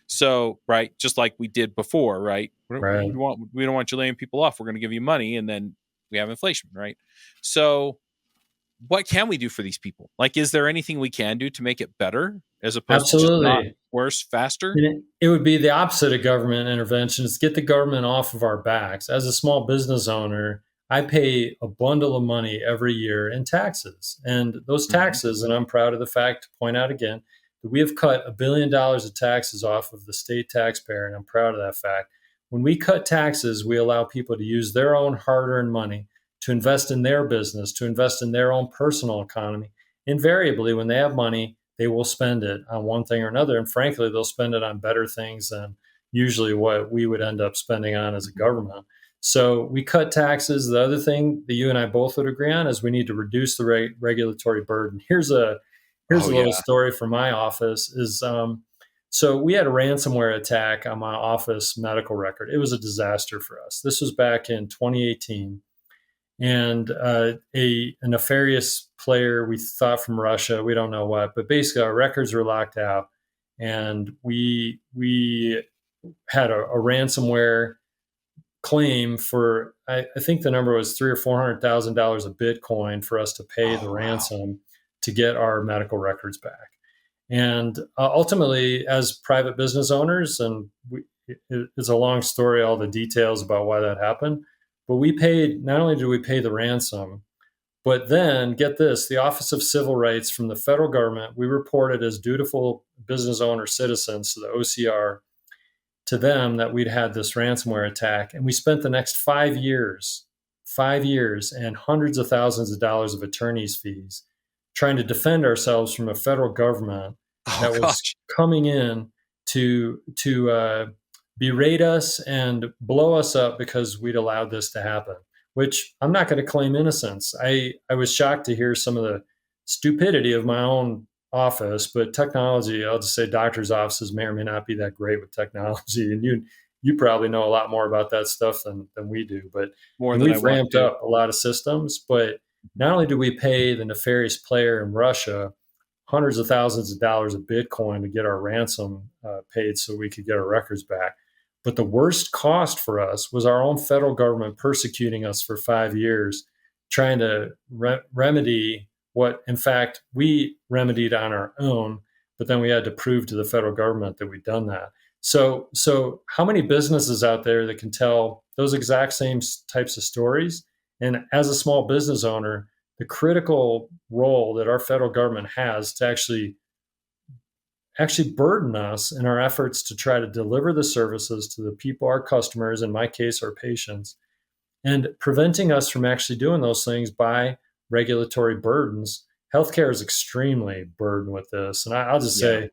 So, right, just like we did before, right? Right. We don't want you laying people off. We're going to give you money, and then we have inflation, right? So, what can we do for these people? Like, is there anything we can do to make it better as opposed to just not Absolutely. worse, faster? And it would be the opposite of government intervention. It's get the government off of our backs. As a small business owner, I pay a bundle of money every year in taxes. And those taxes, and I'm proud of the fact, to point out again, that we have cut $1 billion of taxes off of the state taxpayer. And I'm proud of that fact. When we cut taxes, we allow people to use their own hard earned money to invest in their business, to invest in their own personal economy. Invariably, when they have money, they will spend it on one thing or another. And frankly, they'll spend it on better things than usually what we would end up spending on as a government. So we cut taxes. The other thing that you and I both would agree on is we need to reduce the regulatory burden. Here's a little story from my office. So we had a ransomware attack on my office medical record. It was a disaster for us. This was back in 2018. And a nefarious player, we thought from Russia, we don't know what, but basically our records were locked out, and we had a ransomware claim for, I think the number was $300,000 or $400,000 of Bitcoin for us to pay the ransom to get our medical records back. And ultimately, as private business owners, and it's a long story, all the details about why that happened. But we paid, not only did we pay the ransom, but then get this, the Office of Civil Rights from the federal government, we reported as dutiful business owner citizens to the OCR, to them, that we'd had this ransomware attack. And we spent the next 5 years and hundreds of thousands of dollars of attorney's fees trying to defend ourselves from a federal government that was coming in to berate us and blow us up because we'd allowed this to happen, which I'm not going to claim innocence. I was shocked to hear some of the stupidity of my own office, but technology, I'll just say doctors' offices may or may not be that great with technology. And you probably know a lot more about that stuff than we do. But More and than I we've want ramped to. up a lot of systems. But not only do we pay the nefarious player in Russia hundreds of thousands of dollars of Bitcoin to get our ransom paid so we could get our records back. But the worst cost for us was our own federal government persecuting us for 5 years, trying to remedy what, in fact, we remedied on our own. But then we had to prove to the federal government that we'd done that. So how many businesses out there that can tell those exact same types of stories? And as a small business owner, the critical role that our federal government has to actually burden us in our efforts to try to deliver the services to the people, our customers, in my case, our patients, and preventing us from actually doing those things by regulatory burdens. Healthcare is extremely burdened with this. And I'll just Yeah. say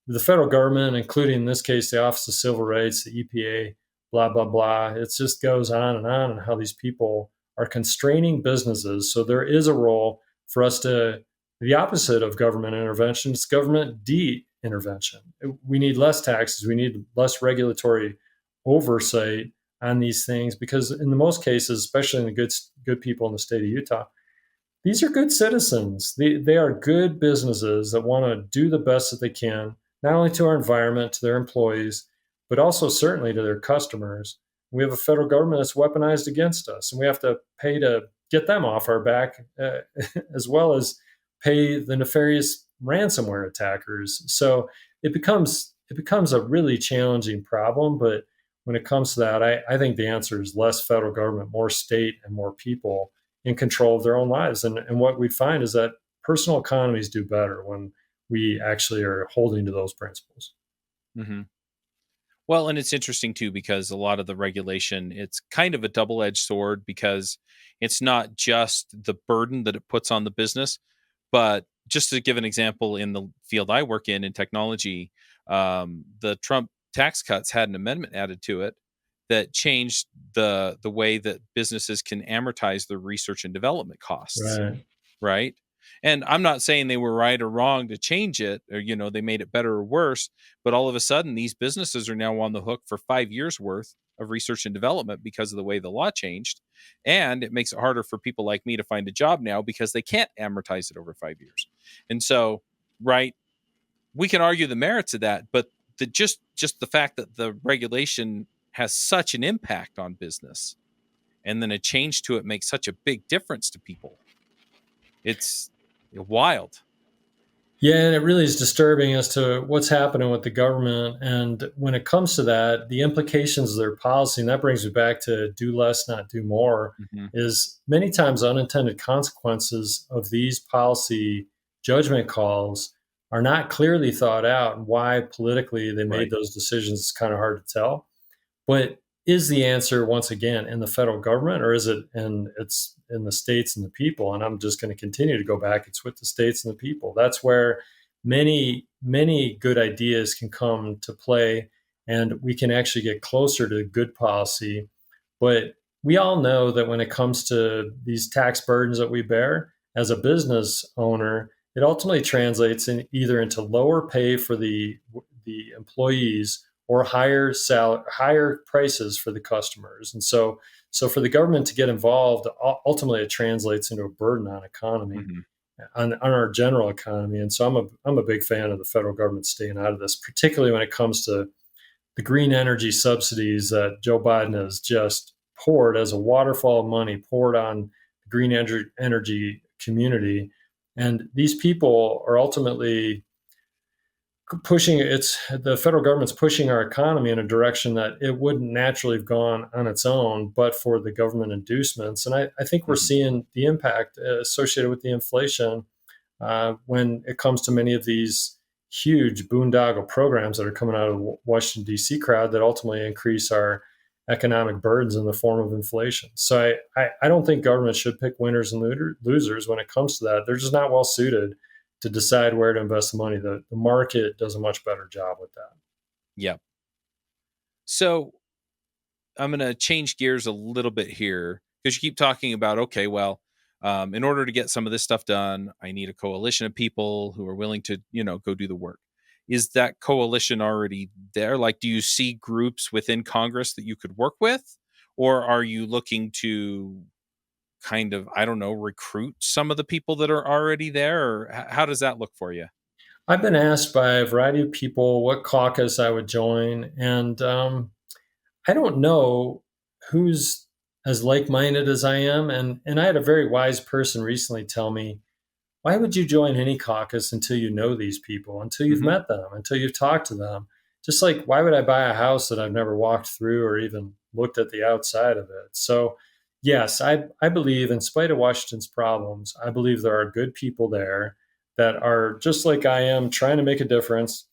the federal government, including in this case, the Office of Civil Rights, the EPA, blah, blah, blah, it just goes on and how these people are constraining businesses. So there is a role for us to, the opposite of government intervention, it's government de-intervention. We need less taxes. We need less regulatory oversight on these things because in the most cases, especially in the good people in the state of Utah, these are good citizens. They are good businesses that want to do the best that they can, not only to our environment, to their employees, but also certainly to their customers. We have a federal government that's weaponized against us, and we have to pay to get them off our back, as well as pay the nefarious ransomware attackers. So it becomes a really challenging problem. But when it comes to that, I think the answer is less federal government, more state, and more people in control of their own lives. And what we find is that personal economies do better when we actually are holding to those principles. Mm-hmm. Well, and it's interesting too because a lot of the regulation, it's kind of a double-edged sword because it's not just the burden that it puts on the business, but just to give an example, in the field I work in technology, the Trump tax cuts had an amendment added to it that changed the way that businesses can amortize their research and development costs, Right. right? And I'm not saying they were right or wrong to change it, or they made it better or worse, but all of a sudden these businesses are now on the hook for 5 years worth of research and development because of the way the law changed. And it makes it harder for people like me to find a job now because they can't amortize it over 5 years. And so, right, we can argue the merits of that, but just the fact that the regulation has such an impact on business and then a change to it makes such a big difference to people. It's wild. Yeah, and it really is disturbing as to what's happening with the government. And when it comes to that, the implications of their policy, and that brings me back to do less, not do more, Mm-hmm. is many times unintended consequences of these policy judgment calls are not clearly thought out. And why politically they made Right. those decisions is kind of hard to tell. But is the answer once again in the federal government, or is it it's in the states and the people? And I'm just going to continue to go back. It's with the states and the people. That's where many good ideas can come to play, and we can actually get closer to good policy. But we all know that when it comes to these tax burdens that we bear as a business owner, it ultimately translates in either into lower pay for the employees or higher prices for the customers. And so for the government to get involved, ultimately it translates into a burden on economy, Mm-hmm. on our general economy. And so I'm a big fan of the federal government staying out of this, particularly when it comes to the green energy subsidies that Joe Biden has just poured as a waterfall of money poured on the green energy community. And these people are ultimately pushing the federal government's pushing our economy in a direction that it wouldn't naturally have gone on its own but for the government inducements. And I think we're Mm-hmm. seeing the impact associated with the inflation when it comes to many of these huge boondoggle programs that are coming out of the Washington D.C. crowd that ultimately increase our economic burdens in the form of inflation. So I don't think government should pick winners and losers when it comes to that. They're just not well suited to decide where to invest the money. The market does a much better job with that. Yeah. So I'm going to change gears a little bit here because you keep talking about, okay, well, in order to get some of this stuff done, I need a coalition of people who are willing to, go do the work. is that coalition already there? Like, do you see groups within Congress that you could work with? Or are you looking to kind of, I don't know, recruit some of the people that are already there? Or how does that look for you? I've been asked by a variety of people what caucus I would join, and I don't know who's as like-minded as I am. And I had a very wise person recently tell me, why would you join any caucus until you know these people, until you've Mm-hmm. met them, until you've talked to them? Just like, why would I buy a house that I've never walked through or even looked at the outside of it? So, yes, I believe, in spite of Washington's problems, I believe there are good people there that are just like I am, trying to make a difference.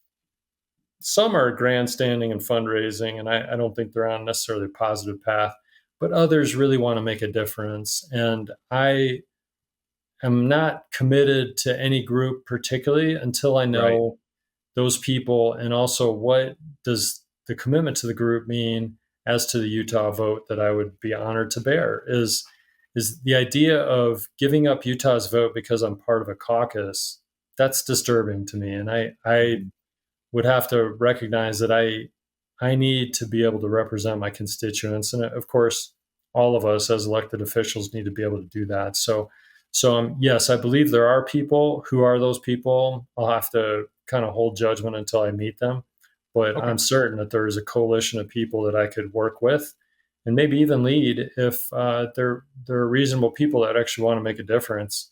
Some are grandstanding and fundraising, and I don't think they're on necessarily a positive path, but others really want to make a difference. And I am not committed to any group particularly until I Right. know those people, and also what does the commitment to the group mean as to the Utah vote that I would be honored to bear. Is the idea of giving up Utah's vote because I'm part of a caucus, that's disturbing to me. And I Mhm. would have to recognize that I need to be able to represent my constituents, and of course, all of us as elected officials need to be able to do that. So yes, I believe there are people. Who are those people? I'll have to kind of hold judgment until I meet them, but Okay. I'm certain that there is a coalition of people that I could work with, and maybe even lead if they're reasonable people that actually want to make a difference.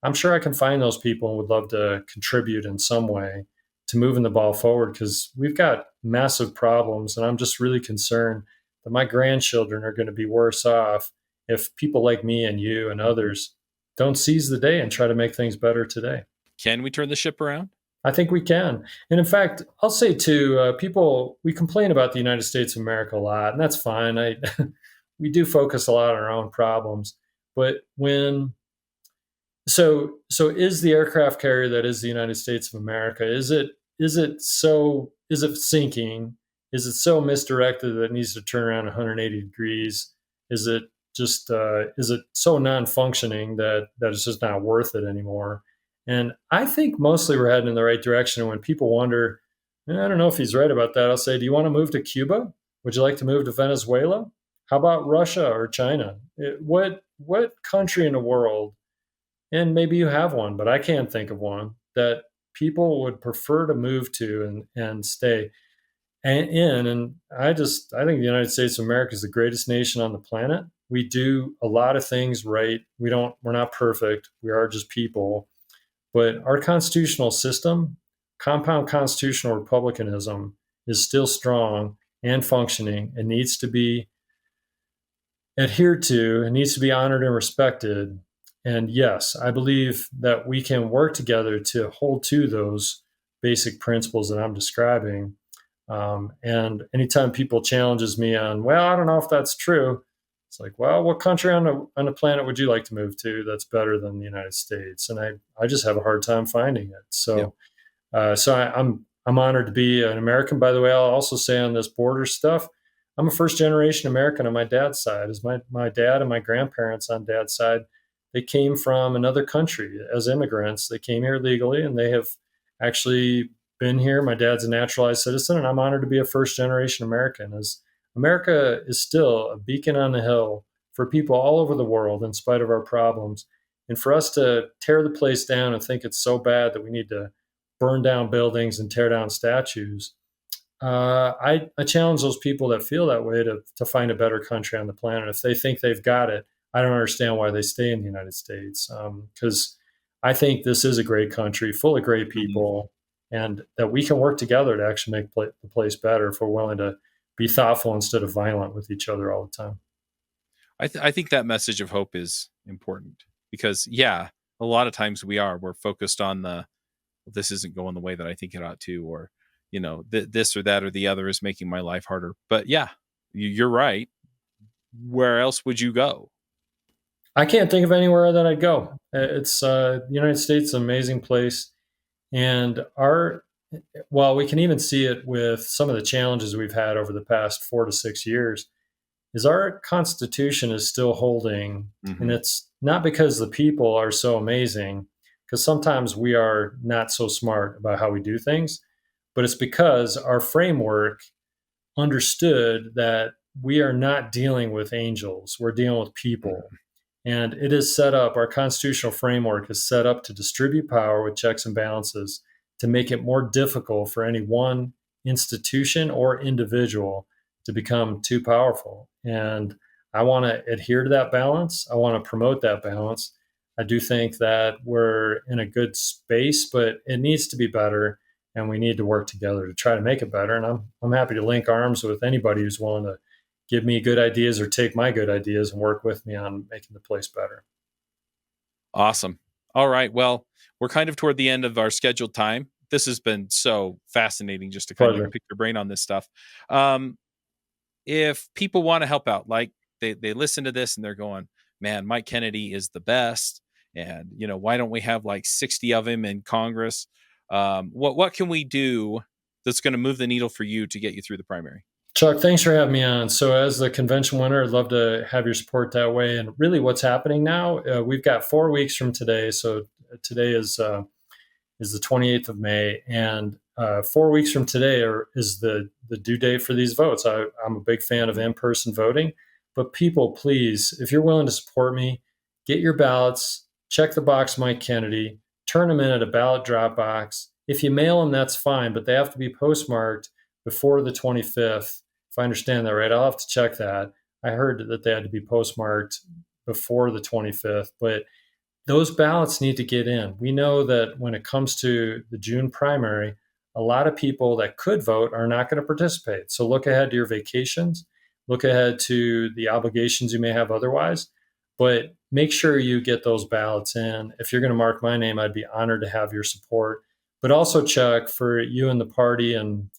I'm sure I can find those people and would love to contribute in some way to moving the ball forward, because we've got massive problems. And I'm just really concerned that my grandchildren are going to be worse off if people like me and you and others don't seize the day and try to make things better today. Can we turn the ship around? I think we can. And in fact, I'll say too, people, we complain about the United States of America a lot, and that's fine. We do focus a lot on our own problems. But so is the aircraft carrier that is the United States of America, is it sinking? Is it so misdirected that it needs to turn around 180 degrees? Is it is it so non-functioning that it's just not worth it anymore? And I think mostly we're heading in the right direction. And when people wonder, I don't know if he's right about that, I'll say, do you want to move to Cuba? Would you like to move to Venezuela? How about Russia or China? What country in the world, and maybe you have one, but I can't think of one that people would prefer to move to and stay in. And I think the United States of America is the greatest nation on the planet. We do a lot of things right. We're not perfect. We are just people. But our constitutional system, compound constitutional republicanism, is still strong and functioning and needs to be adhered to and needs to be honored and respected. And yes, I believe that we can work together to hold to those basic principles that I'm describing. And anytime people challenges me on, well, I don't know if that's true, it's like, well, what country on the planet would you like to move to that's better than the United States? And I just have a hard time finding it. Yep. I'm honored to be an American. By the way, I'll also say on this border stuff, I'm a first generation American on my dad's side. As my dad and my grandparents on dad's side, they came from another country as immigrants. They came here legally, and they have actually been here. My dad's a naturalized citizen, and I'm honored to be a first generation American. As America is still a beacon on the hill for people all over the world, in spite of our problems. And for us to tear the place down and think it's so bad that we need to burn down buildings and tear down statues, I challenge those people that feel that way to find a better country on the planet. If they think they've got it, I don't understand why they stay in the United States. Because I think this is a great country full of great Mhm. people, and that we can work together to actually make the place better if we're willing to be thoughtful instead of violent with each other all the time. I think that message of hope is important because, yeah, a lot of times we're focused on this isn't going the way that I think it ought to, or, this or that or the other is making my life harder. But yeah, you're right. Where else would you go? I can't think of anywhere that I'd go. It's the United States is an amazing place, and well, we can even see it with some of the challenges we've had over the past 4 to 6 years. Is our Constitution is still holding, and Hmm. it's not because the people are so amazing, because sometimes we are not so smart about how we do things, but it's because our framework understood that we are not dealing with angels, we're dealing with people. And it is set up, our constitutional framework is set up to distribute power with checks and balances to make it more difficult for any one institution or individual to become too powerful. And I want to adhere to that balance. I want to promote that balance. I do think that we're in a good space, but it needs to be better, and we need to work together to try to make it better. And I'm happy to link arms with anybody who's willing to give me good ideas or take my good ideas and work with me on making the place better. Awesome. All right. Well, we're kind of toward the end of our scheduled time. This has been so fascinating just to kind Pleasure. of pick your brain on this stuff. If people want to help out, like they listen to this and they're going, man, Mike Kennedy is the best. And, why don't we have like 60 of him in Congress? What can we do that's going to move the needle for you to get you through the primary? Chuck, thanks for having me on. So, as the convention winner, I'd love to have your support that way. And really, what's happening now? We've got 4 weeks from today. So today is the 28th of May, and 4 weeks from today is the due date for these votes. I'm a big fan of in-person voting, but people, please, if you're willing to support me, get your ballots, check the box Mike Kennedy, turn them in at a ballot drop box. If you mail them, that's fine, but they have to be postmarked before the 25th. If I understand that right, I'll have to check that. I heard that they had to be postmarked before the 25th, but those ballots need to get in. We know that when it comes to the June primary, a lot of people that could vote are not going to participate. So look ahead to your vacations, look ahead to the obligations you may have otherwise, but make sure you get those ballots in. If you're going to mark my name, I'd be honored to have your support. But also, Chuck, for you and the party and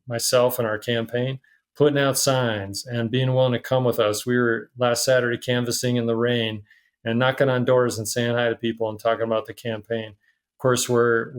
myself and our campaign, putting out signs and being willing to come with us. We were last Saturday canvassing in the rain and knocking on doors and saying hi to people and talking about the campaign. Of course, we're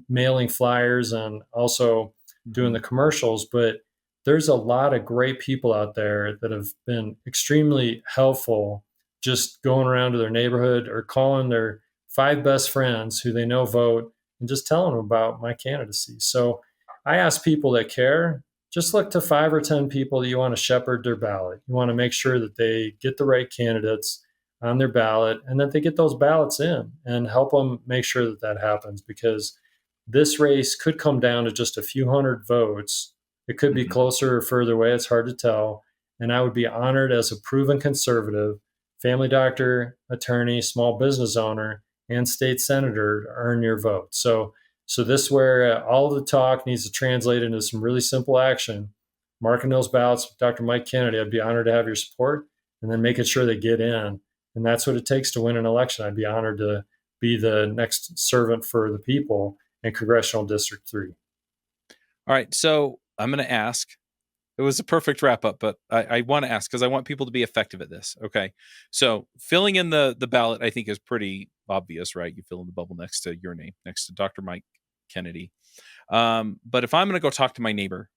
mailing flyers and also doing the commercials, but there's a lot of great people out there that have been extremely helpful, just going around to their neighborhood or calling their 5 best friends who they know vote and just telling them about my candidacy. So I ask people that care, just look to 5 or 10 people that you want to shepherd their ballot. You want to make sure that they get the right candidates on their ballot and that they get those ballots in, and help them make sure that that happens, because this race could come down to just a few hundred votes. It could be closer or further away. It's hard to tell. And I would be honored as a proven conservative, family doctor, attorney, small business owner, and state senator to earn your vote. So this is where all of the talk needs to translate into some really simple action. Marking those ballots with Dr. Mike Kennedy, I'd be honored to have your support, and then making sure they get in. And that's what it takes to win an election. I'd be honored to be the next servant for the people in Congressional District 3. All right. So I'm going to ask. It was a perfect wrap up, but I want to ask because I want people to be effective at this. Okay. So filling in the ballot, I think, is pretty obvious, right? You fill in the bubble next to your name, next to Dr. Mike Kennedy. But if I'm going to go talk to my neighbor,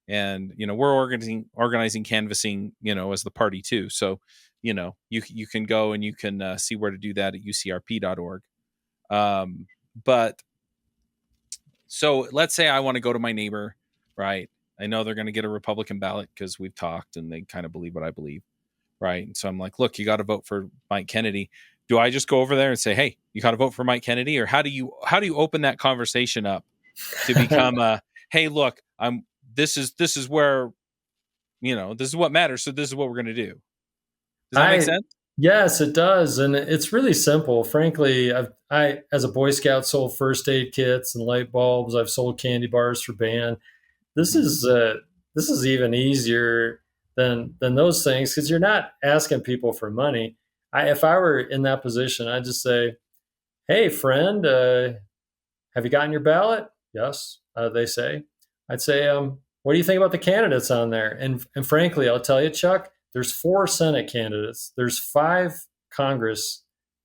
and we're organizing canvassing, as the party too. So you can go and you can see where to do that at ucrp.org. But so let's say I want to go to my neighbor, right? I know they're going to get a Republican ballot because we've talked and they kind of believe what I believe, right? And so I'm like, look, you got to vote for Mike Kennedy. Do I just go over there and say, hey, you got to vote for Mike Kennedy? Or how do you open that conversation up to become hey, look, this is where, this is what matters. So this is what we're going to do. Does that make sense? Yes, it does. And it's really simple. Frankly, I, as a Boy Scout, sold first aid kits and light bulbs. I've sold candy bars for band. This is even easier than those things, because you're not asking people for money. If I were in that position, I'd just say, hey, friend, have you gotten your ballot? Yes, they say. I'd say, what do you think about the candidates on there? And frankly, I'll tell you, Chuck, there's 4 Senate candidates. There's 5 Congress,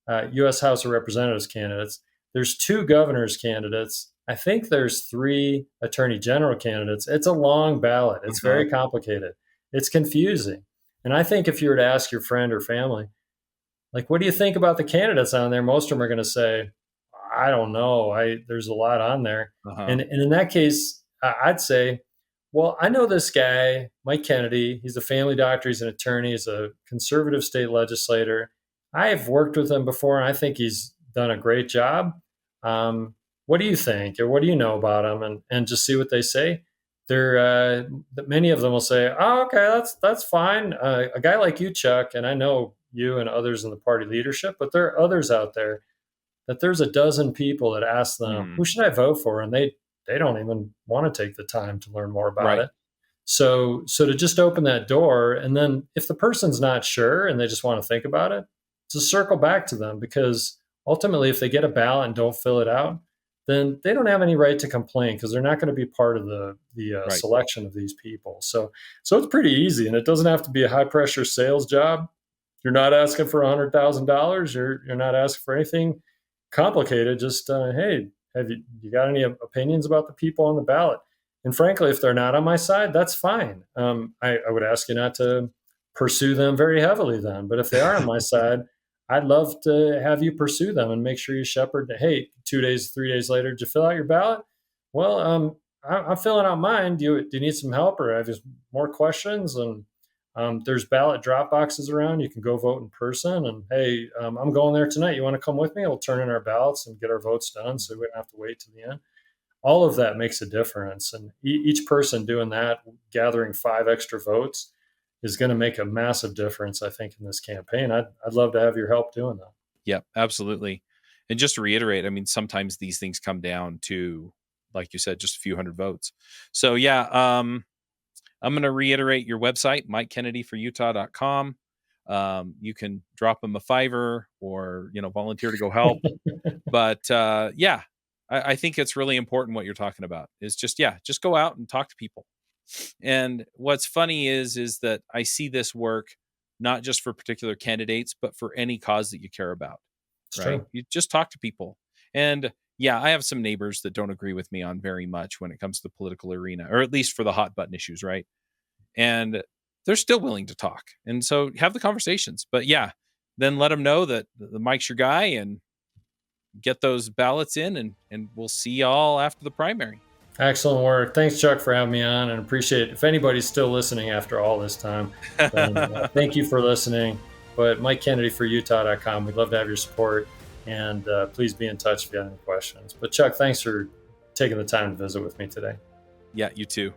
U.S. House of Representatives candidates. There's 2 governors candidates. I think there's 3 attorney general candidates. It's a long ballot. It's very complicated. It's confusing. And I think if you were to ask your friend or family, like, what do you think about the candidates on there? Most of them are going to say, I don't know. There's a lot on there. Uh-huh. And in that case, I'd say, well, I know this guy, Mike Kennedy. He's a family doctor. He's an attorney. He's a conservative state legislator. I've worked with him before, and I think he's done a great job. What do you think, or what do you know about him? And just see what they say. Many of them will say, "Oh, okay, that's fine." A guy like you, Chuck, and I know you and others in the party leadership, but there are others out there that there's a dozen people that ask them, Mm. "Who should I vote for?" And they don't even want to take the time to learn more about Right. it. So to just open that door, and then if the person's not sure and they just want to think about it, to circle back to them, because ultimately, if they get a ballot and don't fill it out, then they don't have any right to complain, because they're not going to be part of the Right. selection of these people. So it's pretty easy, and it doesn't have to be a high pressure sales job. You're not asking for $100,000. You're not asking for anything complicated. Just hey, have you got any opinions about the people on the ballot? And frankly, if they're not on my side, that's fine. I would ask you not to pursue them very heavily then. But if they are on my side, I'd love to have you pursue them and make sure you shepherd. Hey, 2 days, 3 days later, did you fill out your ballot? Well, I'm filling out mine. Do you need some help, or have you more questions? And there's ballot drop boxes around. You can go vote in person. And hey, I'm going there tonight. You want to come with me? We'll turn in our ballots and get our votes done, so we don't have to wait to the end. All of that makes a difference. And each person doing that, gathering 5 extra votes, is going to make a massive difference, I think, in this campaign. I'd love to have your help doing that. Yep, absolutely. And just to reiterate, I mean, sometimes these things come down to, like you said, just a few hundred votes. So yeah, I'm going to reiterate your website, MikeKennedyForUtah.com. You can drop them a $5 or, volunteer to go help. But yeah, I think it's really important what you're talking about is just go out and talk to people. And what's funny is that I see this work not just for particular candidates, but for any cause that you care about. It's Right? true. You just talk to people. And yeah, I have some neighbors that don't agree with me on very much when it comes to the political arena, or at least for the hot button issues, right? And they're still willing to talk. And so have the conversations. But yeah, then let them know that the Mike's your guy, and get those ballots in, and we'll see y'all after the primary. Excellent work. Thanks, Chuck, for having me on, and appreciate it. If anybody's still listening after all this time, then thank you for listening. But MikeKennedyForUtah.com, we'd love to have your support, and please be in touch if you have any questions. But Chuck, thanks for taking the time to visit with me today. Yeah, you too.